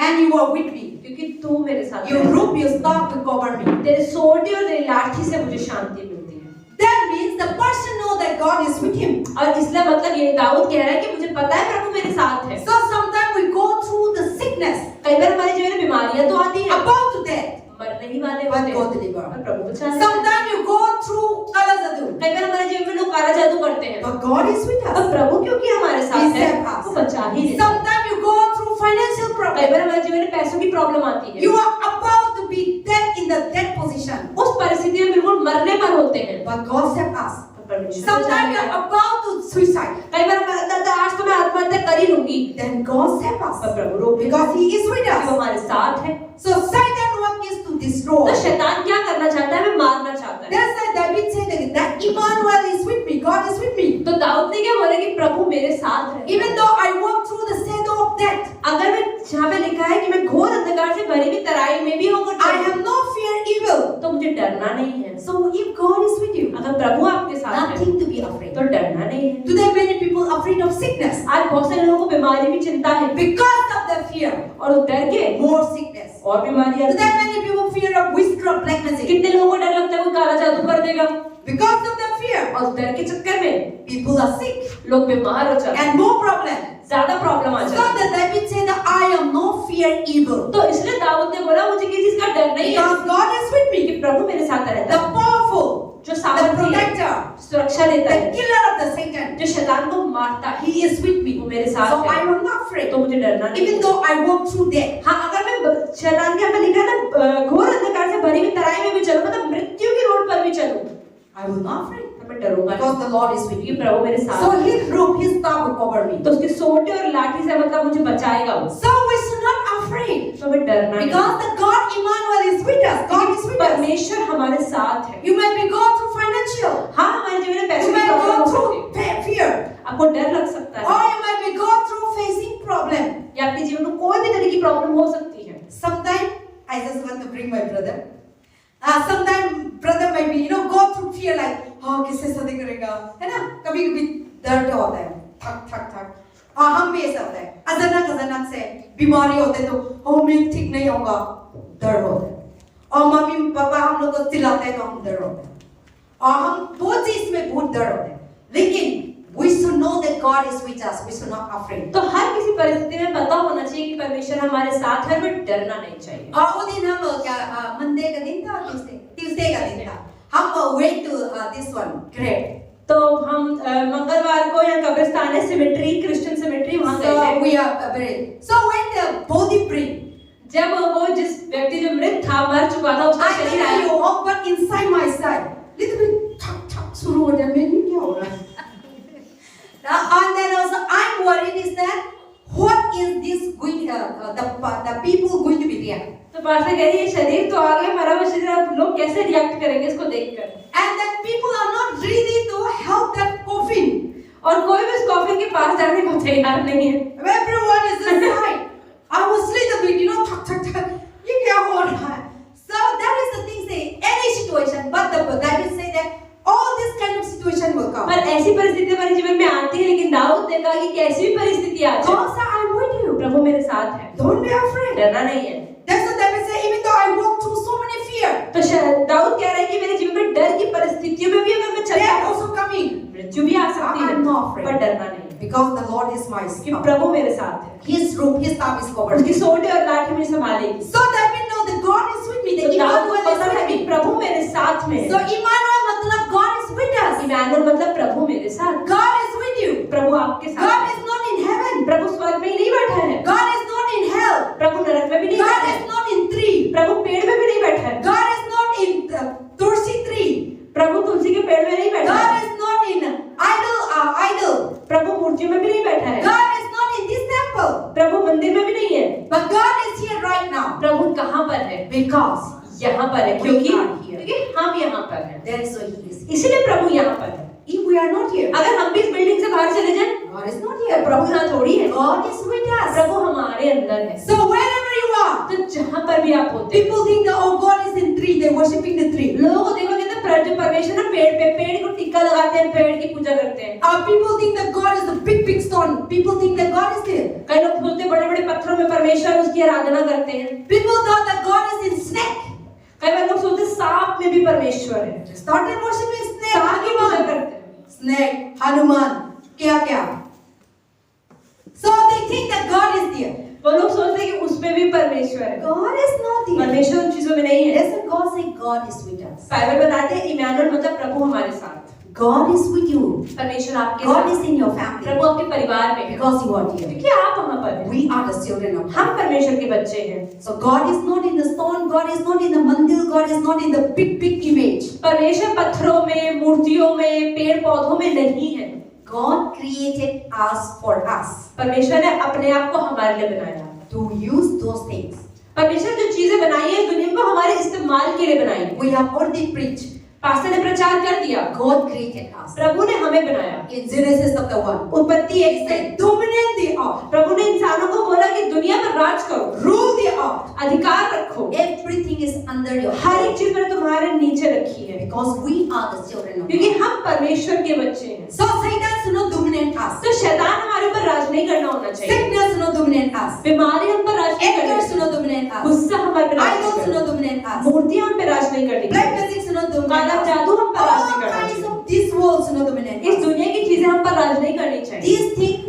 And you are with me. क्योंकि तू मेरे साथ Your है। robe, your staff will cover me. तेरे सोटे और तेरी लाठी से मुझे शांति मिलती है। That means the person know that God is with him. और इसलिए मतलब ये दाऊद कह रहा है कि मुझे पता है प्रभु मेरे साथ है। So sometimes we go through the sickness, कई बार हमारे जीवन में बीमारियां तो आती हैं, about to death, मरने ही वाले but होते हैं, God deliver. और प्रभु बचा लेते हैं। Sometimes you go through kala jadoo, कई बार हमारे जीवन में लोग काला जादू करते हैं, but God is with और us. प्रभु क्योंकि हमारे He साथ है, saved us. वो बचा ही लेता है। Sometimes you go through financial कई problem. बार हमारे जीवन में पैसों की प्रॉब्लम आती है, You are about to be dead in the dead position, उस परिस्थिति में बिल्कुल मरने पर होते हैं, but God saved us. तो परमेश्वर बचा Sometimes you लेता है। are about to suicide, कई बार हमारा अंदर था, आज तो मैं आत्महत्या कर ही लूंगी, then God saved us पर प्रभु रोक लेता because है, He is with कि वो us. हमारे साथ है। So Satan work is to destroy. तो शैतान क्या करना चाहता है? हमें मारना चाहता है। That's why David said that Emmanuel is with me. God is with me. तो दाऊद ने क्या बोला कि प्रभु मेरे साथ है। Even though I walk through the shadow of death, अगर मैं जहाँ पे लिखा है कि मैं घोर अंधकार से भरी हुई तराई में भी होकर I चलूं, have no fear evil. तो मुझे डरना नहीं है। So if God is with you, अगर प्रभु आपके साथ है, nothing to be afraid. तो डरना नहीं है। Today many people are afraid of sickness आज बहुत सारे लोगों को बीमारी की चिंता है, because of the fear. और उस डर के More sickness. और बीमारियां। Today many people fear of witchcraft, black magic. कितने लोगों को डर लगता है वो काला जादू कर देगा, Because of the fear, और उस डर के चक्कर में people are sick लोग बीमार हो जाते हैं, and more problem. ज्यादा प्रॉब्लम आ So जाती है। that David said that I am no fear evil. तो इसलिए दाऊद ने बोला मुझे किसी चीज का डर नहीं है, Because God is with me. कि प्रभु मेरे साथ रहता The है, powerful, जो the सामर्थी है, protector, सुरक्षा देता the है, killer of the Satan. जो शैतान को मारता है, He is with me. वो मेरे So साथ I है, am not afraid. तो मुझे डरना नहीं Even है। though I walk through death. हाँ, अगर मैं शैतान के यहाँ पे लिखा है ना, घोर अंधकार से भरी हुई तराई में भी चलूं, मतलब मृत्यु की रोड पर भी चलूं, I will not afraid. तो मैं डरूंगा नहीं, Because the Lord is with क्योंकि me. प्रभु मेरे साथ So है। His robe, His staff will cover me. तो उसके सोटे और लाठी से मतलब मुझे बचाएगा वो, So we should not afraid. तो मैं डरना नहीं। Because the God Emmanuel is with us. God is with us. परमेश्वर हमारे साथ है। You may be going through financial. हाँ, हमारे जीवन में You पैसों की may प्रॉब्लम go हो through सकती है, fear. आपको डर लग सकता Or है, you may be going through facing problem. या आपके जीवन में कोई भी तरह की प्रॉब्लम हो सकती है। Sometimes I just want to bring my brother. Sometimes brother may be go through fear like किससे शादी करेगा, है ना? कभी कभी दर्द होता है, थक थक थक। हम भी ऐसा होता है, अचानक से बीमारी होते तो मैं ठीक नहीं होगा, दर्द होता है। और मम्मी पापा हम लोग को चिल्लाते हैं तो हम दर्द होते हैं, और हम बहुत चीज में बहुत दर्द होते हैं। लेकिन we should know that God is with us. We should not afraid. तो हर किसी परिस्थिति में पता होना चाहिए कि परमेश्वर हमारे साथ है, हमें डरना नहीं चाहिए। और वो दिन हम मंडे का दिन था, ट्यूसडे का दिन था, हम went to this one grade तो हम मंगलवार को यहाँ कब्रिस्तान है, सिमेट्री, क्रिश्चियन सिमेट्री, वहाँ गए So थे। we are buried. So when the body breathed, जब वो जिस व्यक्ति जो मृत था, मर चुका था, उसका I शरीर tell आया, you, oh, but inside my side, little bit ठक शुरू हो जाए, मैंने क्या हो रहा है? And then also I'm worried is that what is this going the people going to be react? तो पास्टर कह रही है शरीर तो आ गया, मरा हुआ शरीर, अब लोग कैसे रिएक्ट करेंगे इसको देखकर? And that people are not ready to help that coffin. और कोई भी उस कॉफिन के पास जाने को तैयार नहीं है। Everyone is inside. I was little bit, ठक ये क्या हो रहा है? So that is the thing, say any situation, but the David say that all this kind of situation will come. पर ऐसी परिस्थिति हमारे जीवन में आती है, लेकिन दाऊद ने कहा कि कैसी भी परिस्थिति आ जाए, God said, I'm with you. प्रभु मेरे साथ है, Don't be afraid. डरना नहीं है। That's what David said, even though I walk through so many fear, तो दाऊद कह रहा है कि मेरे जीवन में डर की परिस्थितियों में भी अगर मैं they चलता are हूँ, also coming. मृत्यु भी आ सकती है, I'm not afraid. पर डरना नहीं है, Because the Lord is my कि staff. प्रभु मेरे साथ है, His robe, His staff is covered. उसकी सोटे और लाठी मुझे संभालेगी। So David know that God is with me. तो The दाऊद को Emmanuel पता is है with कि me. प्रभु मेरे साथ में है। So Emmanuel मतलब God is with us. Emmanuel मतलब प्रभु मेरे साथ, God is with you. प्रभु आपके साथ God है। is not in heaven. प्रभु स्वर्ग में ही नहीं बैठा है, God is not in hell. प्रभु नरक में भी नहीं God बैठा is है, not in tree. प्रभु पेड़ में भी नहीं बैठा है, God is not in Tulsi tree. प्रभु तुलसी के पेड़ में नहीं बैठा God है, is not in idol. प्रभु मूर्तियों में भी नहीं बैठा है, God is not in this temple. प्रभु मंदिर में भी नहीं है। But God is here right now. प्रभु कहाँ पर है? Because यहाँ पर है, We क्योंकि are here. हम यहाँ पर हैं, that is why He is here. इसीलिए प्रभु यहाँ पर है। If we are not here, अगर हम भी इस बिल्डिंग से बाहर चले जाएं, God is not तो here. प्रभु यहाँ थोड़ी है, God is with us. प्रभु हमारे अंदर है। So wherever you are, तो जहाँ पर भी आप होते हैं, people think that oh God is in tree. They're worshiping the tree. लोगों को देखो कहते हैं जो परमेश्वर ना पेड़ को टिक्का लगाते हैं, पेड़ की पूजा करते हैं। People think that God is the big stone. People think that God is there. कई लोग सोचते बड़े बड़े पत्थरों में परमेश्वर उसकी आराधना करते हैं। People thought that God is in snake. कई बार लोग सोचते सांप में भी परमेश्वर है, They started worshiping snake. सांप की पूजा Hanuman. करते हैं। Snake, Hanuman, क्या? So they think that God is there. वो लोग सोचते हैं कि उसमें भी परमेश्वर है, God is not there. परमेश्वर उन चीजों में नहीं है। That's why God say God is with us. Bible बताते हैं इमैनुअल मतलब प्रभु हमारे साथ, God is with you. परमेश्वर आपके God साथ, is in your family. प्रभु आपके परिवार में है, Because you are here. क्योंकि आप वहाँ पर हैं। We are the children of God. हम परमेश्वर के बच्चे हैं। So God is not in the stone. God is not in the mandir. God is not in the big image. परमेश्वर पत्थरों में, मूर्तियों में, पेड़ पौधों में नहीं है। God created us for us परमेश्वर ने अपने आप को हमारे लिए बनाया। to use those things. परमेश्वर जो चीजें बनाई है दुनिया को हमारे इस्तेमाल के लिए बनाई है। We have already preached. Pastor ने प्रचार कर दिया, God created us. प्रभु ने हमें बनाया। In Genesis chapter 1, उत्पत्ति He 1 से said, dominate the earth, प्रभु ने इंसानों को बोला कि दुनिया पर राज करो, rule the earth. अधिकार रखो, Everything is under your her hand. एक चीज मैंने तुम्हारे नीचे रखी है, Because we are the children of क्योंकि God. हम परमेश्वर के बच्चे हैं। So Satan should not dominate us. तो शैतान हमारे ऊपर राज नहीं करना होना चाहिए, Sickness should not dominate us. बीमारी हम पर राज नहीं Anger करनी should not चाहिए, dominate us. गुस्सा हमारे पर राज Idols नहीं should not करना, dominate us. मूर्तियां हम पे राज नहीं करनी Black चाहिए, magic should not काला dominate us. जादू हम पर राज All नहीं करना kinds चाहिए, of this world should not dominate इस us. दुनिया की चीजें हम पर राज नहीं करनी चाहिए। These things,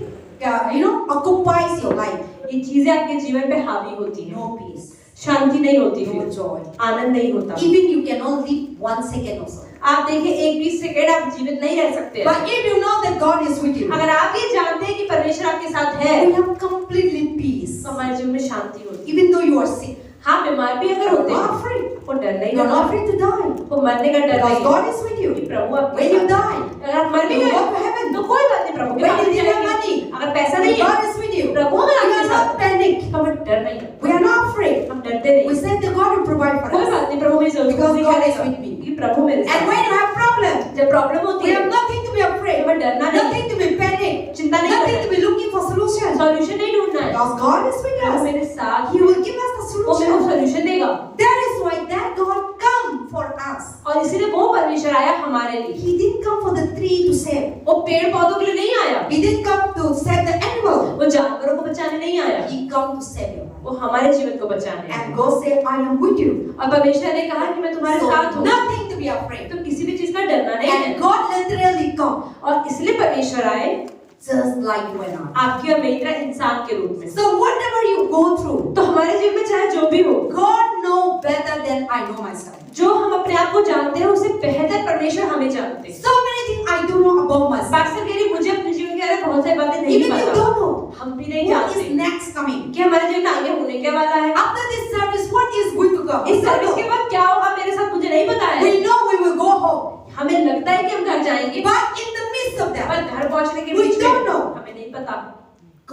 occupies your life. ये चीजें आपके जीवन पे हावी होती हैं, No peace, शांति नहीं होती, no फिर joy. आनंद नहीं होता। Even you cannot live 1 second also. आप देखिए 1-20 सेकंड आप जीवित नहीं रह सकते। But if you know that God is with you, अगर आप ये जानते हैं कि परमेश्वर आपके साथ है, you have completely peace. तो हमारे जीवन में शांति होती है। Even though you are sick, हाँ, बीमार भी अगर you होते are हैं, not afraid. वो डर नहीं You are not करता, afraid to die. वो मरने का डर Because नहीं God है, is with क्योंकि you. प्रभु आपके When you साथ है। die, अगर आप मर भी you गए go to heaven. तो कोई बात नहीं, प्रभु के When pass you didn't have जाएंगे। money, अगर पैसा नहीं है, God is with you. प्रभु अगर We आपके are साथ not panic. हमें डर नहीं है, We are not afraid. हम डरते We नहीं। said that God will provide for कोई us. बात नहीं, प्रभु मेरी जरूरत Because पूरी God is करेगा, with me. क्योंकि प्रभु मेरे साथ And है। when you have problem, जब प्रॉब्लम होती we है, have nothing to be afraid. हमें डरना नहीं, Nothing to be panic. चिंता नहीं Nothing करना, to be looking for solution. Solution नहीं ढूंढना है, Because God is with Prabhu us. मेरे साथ He है, will give us the वो मेरे को solution. सॉल्यूशन देगा। That is why that God come for us. और इसीलिए वो परमेश्वर आया हमारे लिए, He didn't come for the tree to save. वो पेड़ पौधों के लिए नहीं आया, He didn't come to save the animal. वो जानवरों को बचाने नहीं आया, He come to save your life. वो हमारे जीवन को बचाने आया। And God said, I am with you. और परमेश्वर ने कहा कि मैं तुम्हारे So साथ हूँ, nothing to be afraid. तो किसी भी चीज का डरना नहीं है। And God literally come और इसलिए परमेश्वर आए just like you and I. आपकी और मेरी तरह इंसान के रूप में। So whatever you go through, तो हमारे जीवन में चाहे जो भी हो, God know better than I know myself. जो हम अपने आप को जानते हैं उससे बेहतर परमेश्वर हमें जानते हैं। So many things I do not about myself. Pastor कह रही मुझे अपने जीवन के बारे में बहुत सारी बातें नहीं Even you पता, don't know हम भी नहीं what जानते is next coming. कि हमारे जीवन में आगे होने क्या वाला है। After this service, what is going to come? इस सर्विस के बाद क्या होगा मेरे साथ मुझे नहीं पता है। We know we will go home. हमें लगता है कि हम घर जाएंगे, But in the midst of that, पर घर पहुंचने के We बीच में don't know. हमें नहीं पता।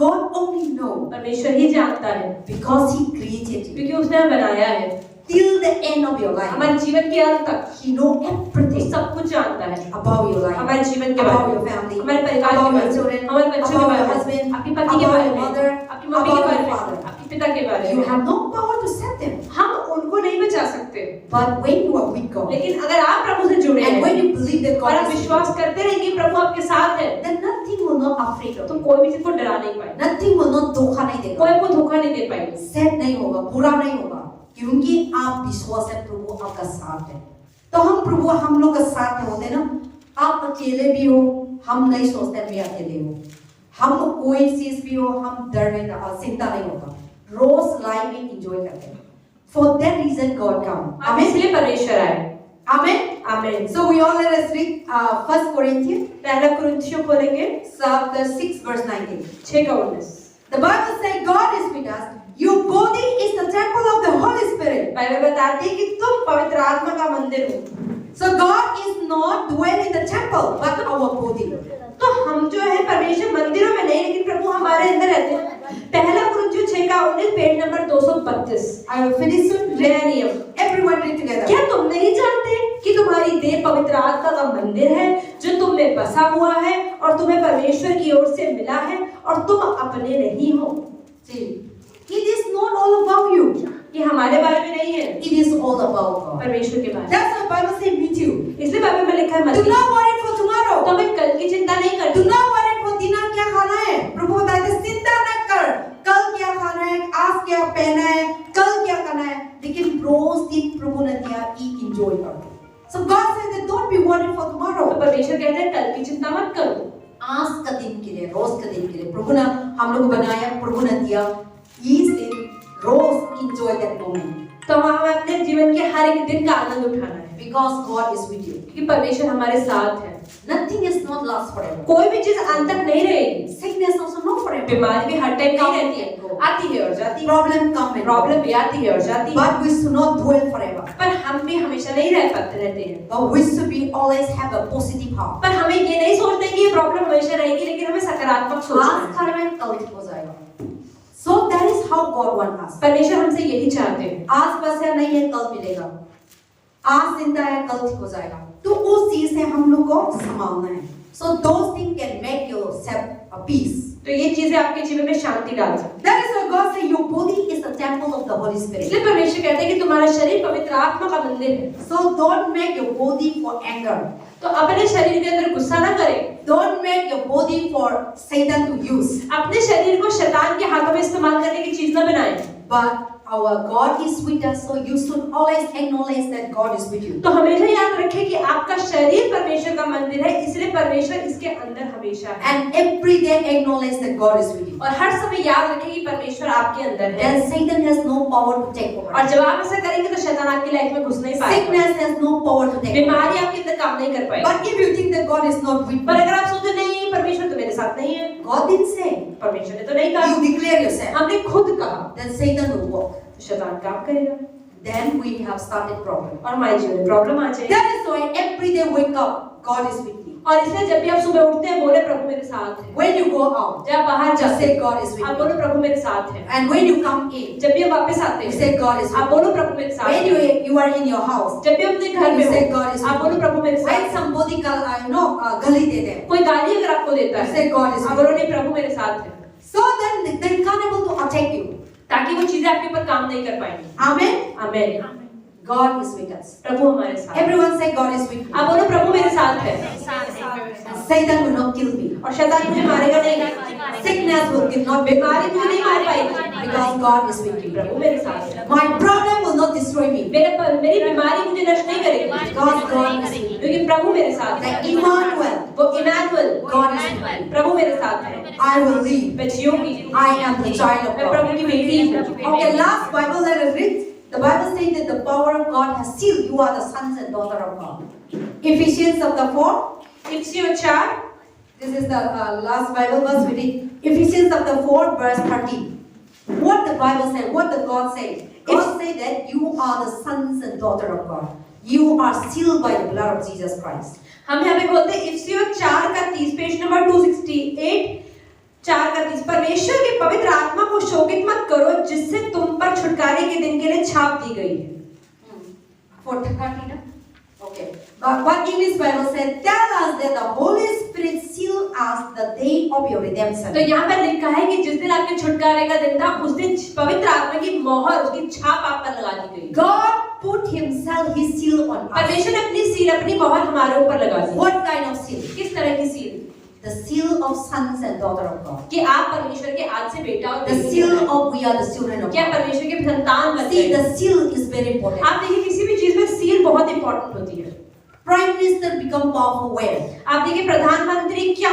God only knows परमेश्वर ही जानता है, because He created you. क्योंकि उसने हमें बनाया है। Till the end of your life, हमारे जीवन के अंत तक He knows वो everything सब कुछ जानता है, about your life, हमारे जीवन के about बारे your में, family, हमारे परिवार के about बारे your में, children, हमारे बच्चों के about बारे your में, husband, आपकी पति के about बारे your में, mother, आपकी मम्मी के about बारे your में, father. आपके पिता के बारे You में। have no power to save them. हम उनको नहीं बचा सकते, But when you are with God, लेकिन अगर आप प्रभु से जुड़े and when हैं you believe that और God आप is with you, विश्वास करते रहेंगे कि प्रभु आपके साथ है, then nothing will not afraid of तो you. कोई भी चीज को डरा नहीं पाएगा, Nothing will not धोखा नहीं देगा. कोई आपको धोखा नहीं दे पाएगा। सैड नहीं होगा, बुरा नहीं होगा, क्योंकि आप विश्वास है प्रभु आपका साथ है। तो हम प्रभु हम लोग का साथ में होते हैं ना, आप अकेले भी हो, हम नहीं सोचते मैं अकेले हूँ, हम कोई चीज भी हो हम डर नहीं चिंता नहीं होता, रोज लाइफ में एंजॉय करते हैं। For that reason God come. Amen, इसलिए परमेश्वर आए। Amen amen. So we all let us read 1 Corinthians पहला कुरिन्थियों खोलेंगे chapter 6 verse 19. 6:19। The Bible says God is with us. Your body is the temple of the Holy Spirit. Bible बताती है कि तुम पवित्र आत्मा का मंदिर हो। So God is not dwell in the temple, but our body. तो हम जो है परमेश्वर मंदिरों में नहीं, लेकिन प्रभु हमारे अंदर रहते हैं। पहला कुरिन्थियों 6:19 page number 232। I will finish soon. नया नियम। Everyone read together. क्या तुम नहीं जानते कि तुम्हारी देह पवित्र आत्मा का मंदिर है जो तुम में बसा हुआ है और तुम्हें परमेश्वर की ओर से मिला है और तुम अपने नहीं हो। See, it is not all about you. ये हमारे बारे में नहीं है, It is all about God. परमेश्वर के बारे में। That's what the Bible says with you. इसलिए बाइबल में लिखा है Do मत not worry for tomorrow. तो हमें कल की चिंता नहीं Do करनी। not worry for dinner क्या खाना है। प्रभु बताते हैं चिंता न कर, कल क्या खाना है, आज क्या पहना है, कल क्या करना है, लेकिन रोज दिन प्रभु ने दिया eat enjoy करो। So God said that don't be worried for तो tomorrow. परमेश्वर कहते हैं कल की चिंता मत करो। आज का दिन के लिए, रोज का दिन के लिए प्रभु ने हम लोग को बनाया, प्रभु ने दिया, इस दिन रोज enjoy that moment तो हमें अपने जीवन के हर एक दिन का आनंद उठाना है, because God is with you. क्योंकि परमेश्वर हमारे साथ है। Nothing is not last forever. कोई भी चीज अंत तक नहीं रहेगी। Sickness also not forever. बीमारी भी हर टाइम नहीं रहती है, आती है और जाती है। Problem come and go. Problem भी आती है और जाती है। But we should not dwell forever. पर हम भी हमेशा नहीं रहते हैं। But we should be always have a positive heart. पर हमें ये नहीं सोचते कि ये प्रॉब्लम हमेशा रहेगी, लेकिन हमें सकारात्मक सोचना आज है। कर रहे हैं कल ठीक हो जाएगा। So that is how God wants us. परमेश्वर हमसे यही चाहते हैं। आज बस है नहीं है कल मिलेगा, आज जिंदा है कल ठीक हो जाएगा, तो उस चीज से हम लोग को संभालना है। So those things can make yourself a peace. तो ये चीजें आपके जीवन में शांति डाल सकती That is why God says your body is the temple of the Holy हैं। Spirit. इसलिए परमेश्वर कहते हैं कि तुम्हारा शरीर पवित्र आत्मा का मंदिर है। So don't make your body for anger. तो अपने शरीर के अंदर गुस्सा ना करें। Don't make your body for Satan to use. अपने शरीर को शैतान के हाथों में इस्तेमाल करने की चीज ना बनाएं। But our God is with us, so you should always acknowledge that God is with you. तो हमेशा याद रखें कि आपका शरीर परमेश्वर का मंदिर है, इसलिए परमेश्वर इसके अंदर हमेशा है। And every day acknowledge that God is with you. और हर समय याद रखें कि परमेश्वर आपके अंदर है। Then Satan has no power to take over. और जब आप ऐसा करेंगे तो शैतान आपकी लाइफ में घुस नहीं पाएगा। Sickness has no power to take over. बीमारी आपके अंदर काम नहीं कर पाएगी। But if you think that God is not with पर you, अगर आप सोचो नहीं परमेश्वर तो मेरे साथ नहीं है, God didn't say. परमेश्वर ने तो नहीं कहा, You declare yourself. हमने खुद कहा, Then Satan will walk. तो शैतान काम करेगा Then we have started problem. और हमारे जीवन में प्रॉब्लम आ जाएगी। That is why every day wake up, God is with me. और इसलिए जब भी आप सुबह उठते हैं बोले प्रभु मेरे साथ है। When you go out, जब आप बाहर just जाते say हैं God is with आप me. बोलो प्रभु मेरे साथ है। And when you come in, जब भी आप वापस आते you हैं say God is आप with me. बोलो प्रभु मेरे साथ When है। you are in your house, जब भी अपने घर में you say हो God is आप with बोलो me. प्रभु मेरे साथ When है। somebody गाली देते हैं, कोई गाली अगर आपको देता you say है God is आप with बोलो me. नहीं प्रभु मेरे साथ है, So then they can't able to attack you. ताकि वो चीजें आपके ऊपर काम नहीं कर पाएंगी। Amen. आमीन। God is with us. प्रभु हमारे साथ है। Everyone say God is with me. आप बोलो प्रभु मेरे साथ है And Satan will not kill me. और शैतान मुझे मारेगा नहीं, Sickness will not be बीमारी मुझे नहीं मार पाएगी because God is with me. प्रभु मेरे साथ है। My problem will not destroy me मेरी बीमारी मुझे नष्ट नहीं करेगी because God is with me. क्योंकि प्रभु मेरे साथ है। Like Emmanuel, वो Emmanuel God is with me. प्रभु मेरे साथ है। I will live. मैं जीऊंगी, I am the child of मैं God. प्रभु की बेटी हूँ। Okay, last Bible let us read. The Bible says that the power of God has sealed you are the sons and daughters of God. Ephesians chapter 4. इफिसियों 4 This is the last Bible verse we read. Ephesians chapter 4 verse 30. What the Bible says, what the God says. God says that you are the sons and daughter of God. You are sealed by the blood of Jesus Christ. हम यहाँ पे बोलते हैं इफिसियों 4:30 page number 268 4:30 परमेश्वर की पवित्र आत्मा को शोकित मत करो जिससे तुम पर छुटकारे के दिन के लिए छाप दी गई है। 4:30 ना? Okay. But what English Bible said, tell us that the Holy Spirit sealed us the day of your redemption. तो यहाँ पर लिखा है कि जिस दिन आपके छुटकारे का दिन था उस दिन पवित्र आत्मा की मोहर उसकी छाप आप पर लगा दी गई। God put Himself His seal on us. परमेश्वर ने अपनी सील अपनी मोहर हमारे ऊपर लगा दी। What kind of seal? किस तरह की seal? The seal of sons and daughter of God. कि आप परमेश्वर के आज से बेटा और The seal of we are the children of क्या God. परमेश्वर के संतान बनते See, हैं? the seal is very important. आप देखिए किसी भी चीज में सील बहुत इंपॉर्टेंट होती है। Prime Minister become powerful where? आप देखिए प्रधानमंत्री क्या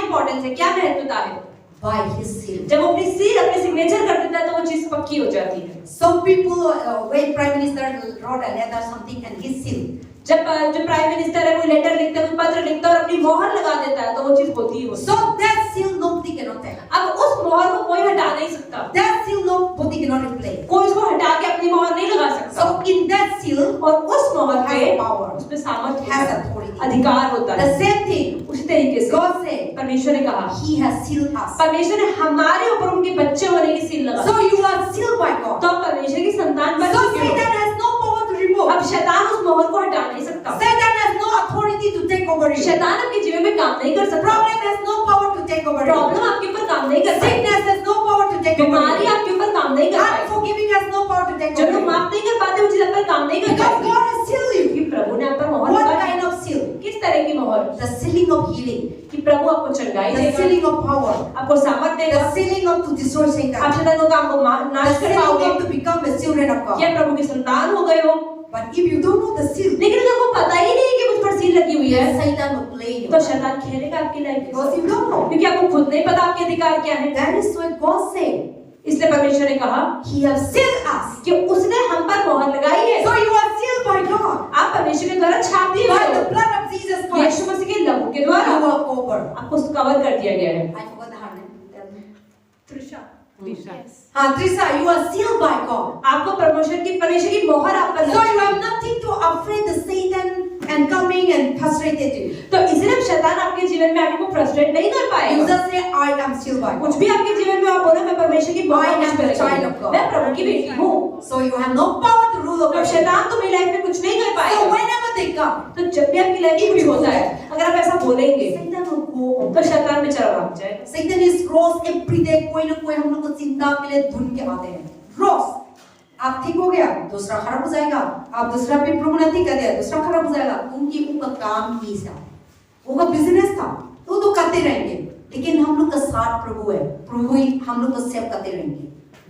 इंपॉर्टेंस है, क्या महत्वता है? By his seal. जब वो अपनी सील अपने सिग्नेचर कर देता है तो वो चीज पक्की हो जाती है। Some people, when Prime Minister wrote a letter something and his seal. जब जो प्राइम मिनिस्टर है वो लेटर लिखता है, वो पत्र लिखता है और अपनी मोहर लगा देता है तो वो चीज होती है। So that seal nobody cannot take. अब उस मोहर को कोई हटा नहीं सकता। That seal nobody cannot replace. कोई उसको हटा के अपनी मोहर नहीं लगा सकता। So in that seal, और उस मोहर पे has power, उसमें सामर्थ्य has authority. अधिकार होता है। The same thing. उसी तरीके से God said, परमेश्वर ने कहा He has sealed us. परमेश्वर ने हमारे ऊपर उनके बच्चे होने की सील लगा। So you are sealed by God. तो आप परमेश्वर की संतान बन So चुके हो। Satan has no power to remove. अब शैतान उस मोहर को हटा नहीं सकता। Satan has no authority to take over you. शैतान आपके जीवन में काम नहीं कर सकता। Problem has no power to take over you. Problem आपके ऊपर काम नहीं कर सकती। Sickness has no power to take over बीमारी you. आपके ऊपर काम नहीं कर पाएगी। Unforgiving has no power to take जब over तुम you. माफ नहीं कर पाते वो चीज आप पर काम नहीं कर Because पाती। God has sealed you. कि प्रभु ने आप पर मोहर What लगाई। kind of seal? किस तरह की मोहर? The sealing of healing. कि प्रभु आपको चंगाई The देगा, sealing of power. आपको सामर्थ देगा, The sealing of to destroy आप Satan. शैतान को काम को The नाश कर sealing पाओगे। of to become a children of God. क्या प्रभु के संतान हो गए हो? But if you don't know the seal, लेकिन अगर आपको पता ही नहीं है कि मुझ पर सील लगी हुई है Satan will play you. तो शैतान खेलेगा आपकी लाइफ के Because साथ। you don't know. क्योंकि आपको खुद नहीं पता आपके अधिकार क्या है। That is why God said, इसलिए परमेश्वर ने कहा He has sealed us. कि उसने हम पर मोहर लगाई है। So you are sealed by God. आप परमेश्वर के द्वारा छाप दिए By गए the हो। blood of Jesus Christ. यीशु मसीह के लहू के द्वारा You are over. आपको कवर कर दिया गया है। I forgot the her name. Tell me. Trisha Trisha, you are sealed by God. आपको परमेश्वर की मोहर आप पर So you have nothing to afraid the Satan and coming and frustrated you. तो इसलिए शैतान आपके जीवन में आके को फ्रस्ट्रेट नहीं कर You पाएगा। just say, I am sealed by कुछ God. भी आपके जीवन में आप बोलो मैं परमेश्वर की मोहर I am मुझ पर the लगी child है। of God. मैं प्रभु की बेटी हूँ। So you have no power to rule तो over Satan. शैतान तुम्हारी लाइफ में कुछ नहीं कर So पाएगा। whenever they come, तो जब भी आपकी लाइफ में कुछ होता है अगर आप ऐसा बोलेंगे Satan will go on. तो शैतान बेचारा भाग जाएगा। Satan is cross every day. कोई ना कोई हम लोग को चिंता के लिए ढूंढ के आते हैं। Cross. आप ठीक हो गया, दूसरा खराब हो जाएगा। आप दूसरा भी प्रभु ने ठीक कर दिया, दूसरा खराब हो जाएगा। उनका काम ही था, उनका बिजनेस था, तो करते रहेंगे। लेकिन हम लोग का साथ प्रभु है, प्रभु ही हम लोग को सेव करते रहेंगे।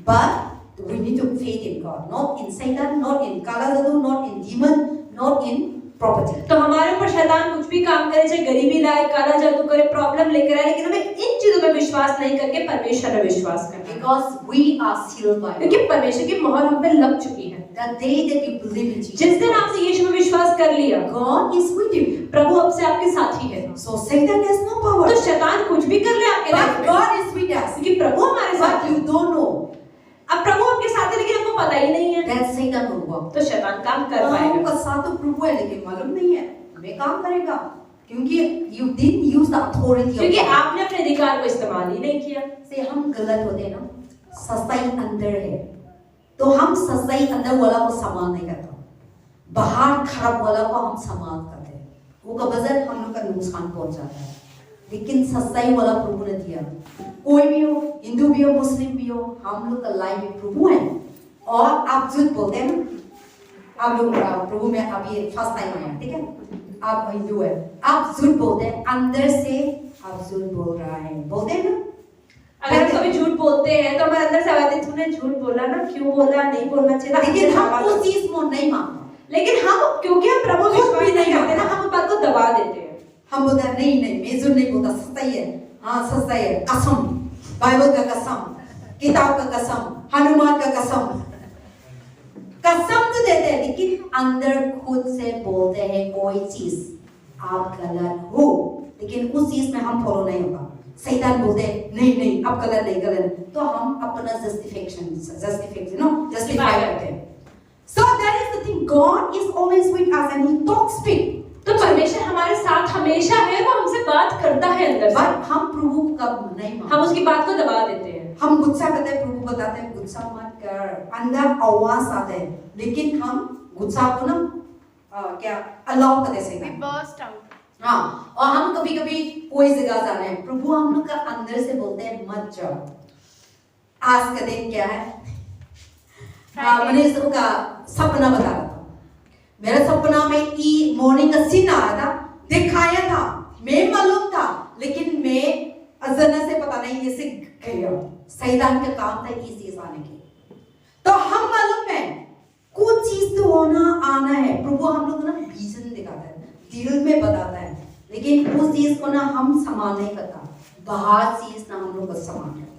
But we need to faith in God, not in Satan, not in काला जादू, not in demon, not in property. तो हमारे ऊपर शैतान कुछ भी काम करे, चाहे गरीबी लाए, काला जादू करे, प्रॉब्लम लेकर आए, लेकिन हमें इन चीजों में विश्वास नहीं करके परमेश्वर में विश्वास करना है। Because we are sealed by God. क्योंकि परमेश्वर की मोहर हम पे लग चुकी है। The day that you believe in Jesus, जिस दिन आपने यीशु में विश्वास कर लिया, God is with you. प्रभु अब से आपके साथी है। So Satan has no power. तो शैतान कुछ भी कर ले आपके लाइफ But में, God is with us. क्योंकि प्रभु हमारे साथ But है। you don't know अब प्रभु आपके साथ है लेकिन आपको पता ही नहीं है, that Satan will work. तो शैतान काम कर हम पाएगा। का साथ तो प्रभु है लेकिन मालूम नहीं है मैं काम करेगा क्योंकि you didn't use the authority of क्योंकि God. आपने अपने अधिकार को इस्तेमाल ही नहीं किया। से हम गलत होते हैं ना, सच्चाई अंदर है तो हम सच्चाई अंदर वाला को सम्मान नहीं करता, बाहर खराब वाला को हम सम्मान करते हैं, वो का वजह हम लोग का नुकसान पहुंचाता है। लेकिन सच्चाई वाला प्रभु ने दिया, कोई भी हो, हिंदू भी हो, मुस्लिम भी हो, हम लोग का लाइफ में प्रभु है। और आप झूठ बोलते हैं ना, आप लोग प्रभु में अभी फर्स्ट टाइम आया, ठीक है, आप हिंदू है, आप झूठ बोलते हैं, अंदर से आप झूठ बोल रहा है, बोलते हैं ना। अगर हम कभी झूठ बोलते हैं तो हमारे अंदर से आवाज आती है, तूने झूठ बोला ना, क्यों बोला, नहीं बोलना चाहिए था। लेकिन हम उस चीज को नहीं मानते, लेकिन हम क्योंकि हम प्रभु खुद विश्वास भी नहीं नहीं करते ना, मानते। हम उस बात को दबा देते हैं। हम बोलते हैं नहीं नहीं मैं झूठ नहीं बोलता, सच्चाई है, हाँ सच्चाई है, कसम, बाइबल का कसम, किताब का कसम, हनुमान का कसम, कसम तो देते हैं लेकिन अंदर खुद से बोलते हैं कोई चीज आप गलत हो, लेकिन उस चीज में हम फॉलो नहीं होगा। शैतान बोलते हैं नहीं नहीं अब गलत नहीं गलत, तो हम अपना जस्टिफाई करते हैं। So that is the thing, God is always with us and He talks speak. तो परमेश्वर हमारे साथ हमेशा है, वो हमसे बात करता है अंदर से। बट हम प्रभु का नहीं मानते, हम उसकी बात को दबा देते हैं। हम गुस्सा करते हैं, प्रभु बताते हैं गुस्सा मत कर, अंदर आवाज आते हैं, लेकिन हम गुस्सा को ना क्या अलाउ करते हैं। हाँ, और हम कभी कभी कोई जगह जाना है, प्रभु हम लोग का अंदर से बोलते हैं मत जाओ। आज का दिन क्या है? मैंने इसका सपना बता रहा था। मेरा सपना में मॉर्निंग का सीन आया था, दिखाया था, मैं मालूम था, लेकिन मैं अचानक से पता नहीं जैसे गया। शैतान का काम था इस चीज आने की। तो हम मालूम है कुछ चीज तो आना है, प्रभु हम लोग को ना विजन दिखाता है, दिल में बताता है, लेकिन उस चीज को ना हम संभाल नहीं करता, बाहर चीज ना हम लोग को संभाल करते हैं।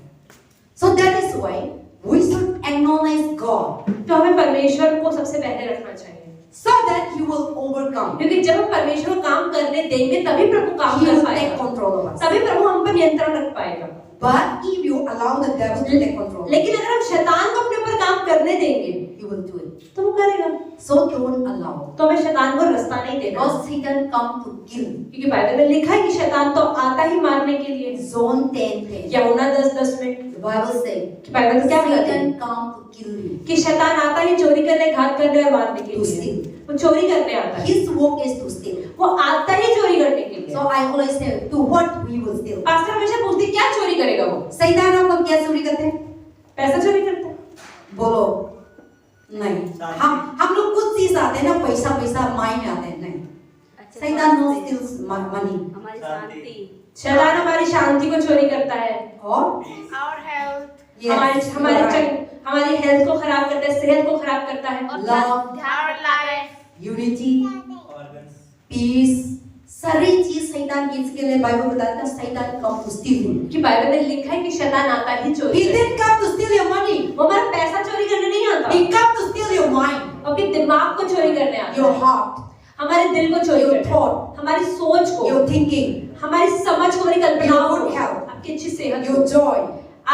So that is why we should acknowledge God. तो हमें परमेश्वर को सबसे पहले रखना चाहिए, so that He will overcome. क्योंकि जब हम परमेश्वर को काम करने देंगे तभी प्रभु काम He कर will take पाएगा, control of us. तभी प्रभु हम पर नियंत्रण रख पाएगा। But if you allow the devil to take control, लेकिन अगर हम शैतान को अपने ऊपर काम करने देंगे he will do it. तो वो करेगा। So don't allow. तो हमें शैतान को रास्ता नहीं देना, Because Satan come to kill. क्योंकि बाइबल में लिखा है कि शैतान तो आता ही मारने के लिए। John 10:10. यूहन्ना 10:10 में The Bible says, कि बाइबल में क्या कहता है Satan come to kill you. कि शैतान आता ही चोरी करने, घात करने और मारने के To लिए। steal. वो चोरी करने आता है, His work is to steal. वो आता ही चोरी करने के लिए। So I always say, to what we will steal. Pastor हमेशा पूछते हैं, क्या चोरी करेगा वो? शैतान आपको क्या चोरी करते हैं? पैसा चोरी करता है। बोलो नहीं। हम लोग कुछ चीज आते हैं ना, पैसा माइंड आते हैं, नहीं। शैतान नो स्टील्स मनी। हमारी शांति, शैतान हमारी शांति को चोरी करता है और our health, हमारी हेल्थ को खराब करता है, सेहत को खराब करता है। Love, our life, unity, peace, सारी चीज शैतान की, इसके लिए बाइबल बताता है शैतान कम टू स्टील यू। कि बाइबल में लिखा है कि शैतान आता ही चोरी He करने। didn't come to steal your money. वो हमारा पैसा चोरी करने नहीं आता, He come to steal your mind, आपके दिमाग को चोरी करने आता your है, heart, हमारे दिल को चोरी your करने, thought, हमारी सोच को, your thinking, हमारी समझ को, हमारी कल्पनाओं your को, good health, आपकी अच्छी सेहत your को, joy,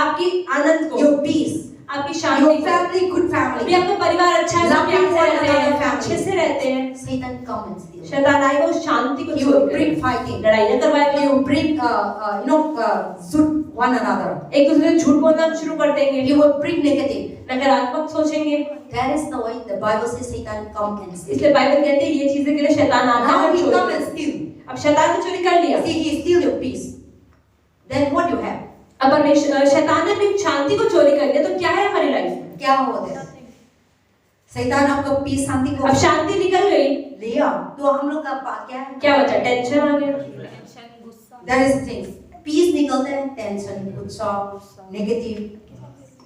आपकी आनंद को, your peace, आपकी your शांति को। family, good अभी family. आपका परिवार अच्छा है, Loving प्यार से one रहते हैं, another, अच्छे से रहते हैं। Satan come and steal. शैतान आएगा उस शांति को He will चोरी bring करेगा, fighting. लड़ाइयाँ करवाएगा, He will bring shoot one another. एक दूसरे से झूठ बोलना शुरू कर देंगे, He will bring negative. नकारात्मक सोचेंगे। That is the way the Bible says Satan come and steal. इसलिए बाइबल कहती है ये चीजें के लिए शैतान आता है Now और he चोरी come करता and है। steal. अब शैतान ने चोरी कर लिया, See, he steal your peace. Then what you have? अब शैतान ने अपनी शांति को चोरी कर लिया, तो क्या है हमारी लाइफ में? क्या होता है? शैतान आपको पीस शांति को अब शांति निकल गई, लिया, तो हम लोग का क्या है? क्या बचा? टेंशन आ गया। टेंशन, गुस्सा, That is the thing. Peace निकलता है, टेंशन, गुस्सा, नेगेटिव.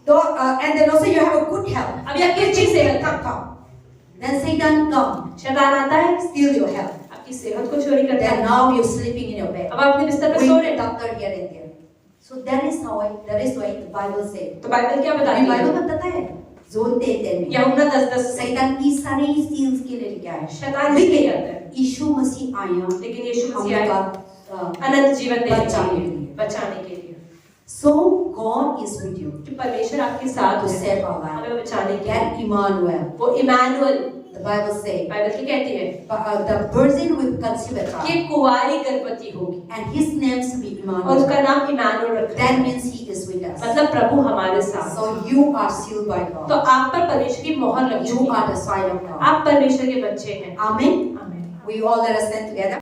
तो and then also you have a good health. अभी आपकी अच्छी सेहत है, Then Satan come, शैतान आता है, steal your health. आपकी सेहत को चोरी करता Then है। now you're sleeping in your bed. अब आप अपने बिस्तर पे With सो the रहे हैं, doctor here and there. So that is why the Bible says. तो बाइबल क्या बताती अभी है? बाइबल बताता है जोन 10:10 में यूहन्ना 10:10 शैतान की सारी चीज के लिए क्या है? शैतान इसलिए करता है, यीशु मसीह आया लेकिन यीशु हम मसीह लोग आया का अनंत जीवन देने के बचाने के लिए, लिए। बचाने के लिए। So God is with you कि परमेश्वर आपके साथ to है, save our life. हमें बचाने के लिए। That Emmanuel. वो Emmanuel, The Bible says Bible क्या कहती है the virgin will conceive a कि child एक कुंवारी गर्भवती होगी and his name will be और Emmanuel. उसका नाम इमैनुअल रखा That है, means he is with us. मतलब प्रभु हमारे साथ। So you are sealed by तो God. आप पर परमेश्वर की मोहर लगी You हुई are है, the sign of God. आप परमेश्वर के बच्चे हैं। Amen. आमीन। We all let us stand together.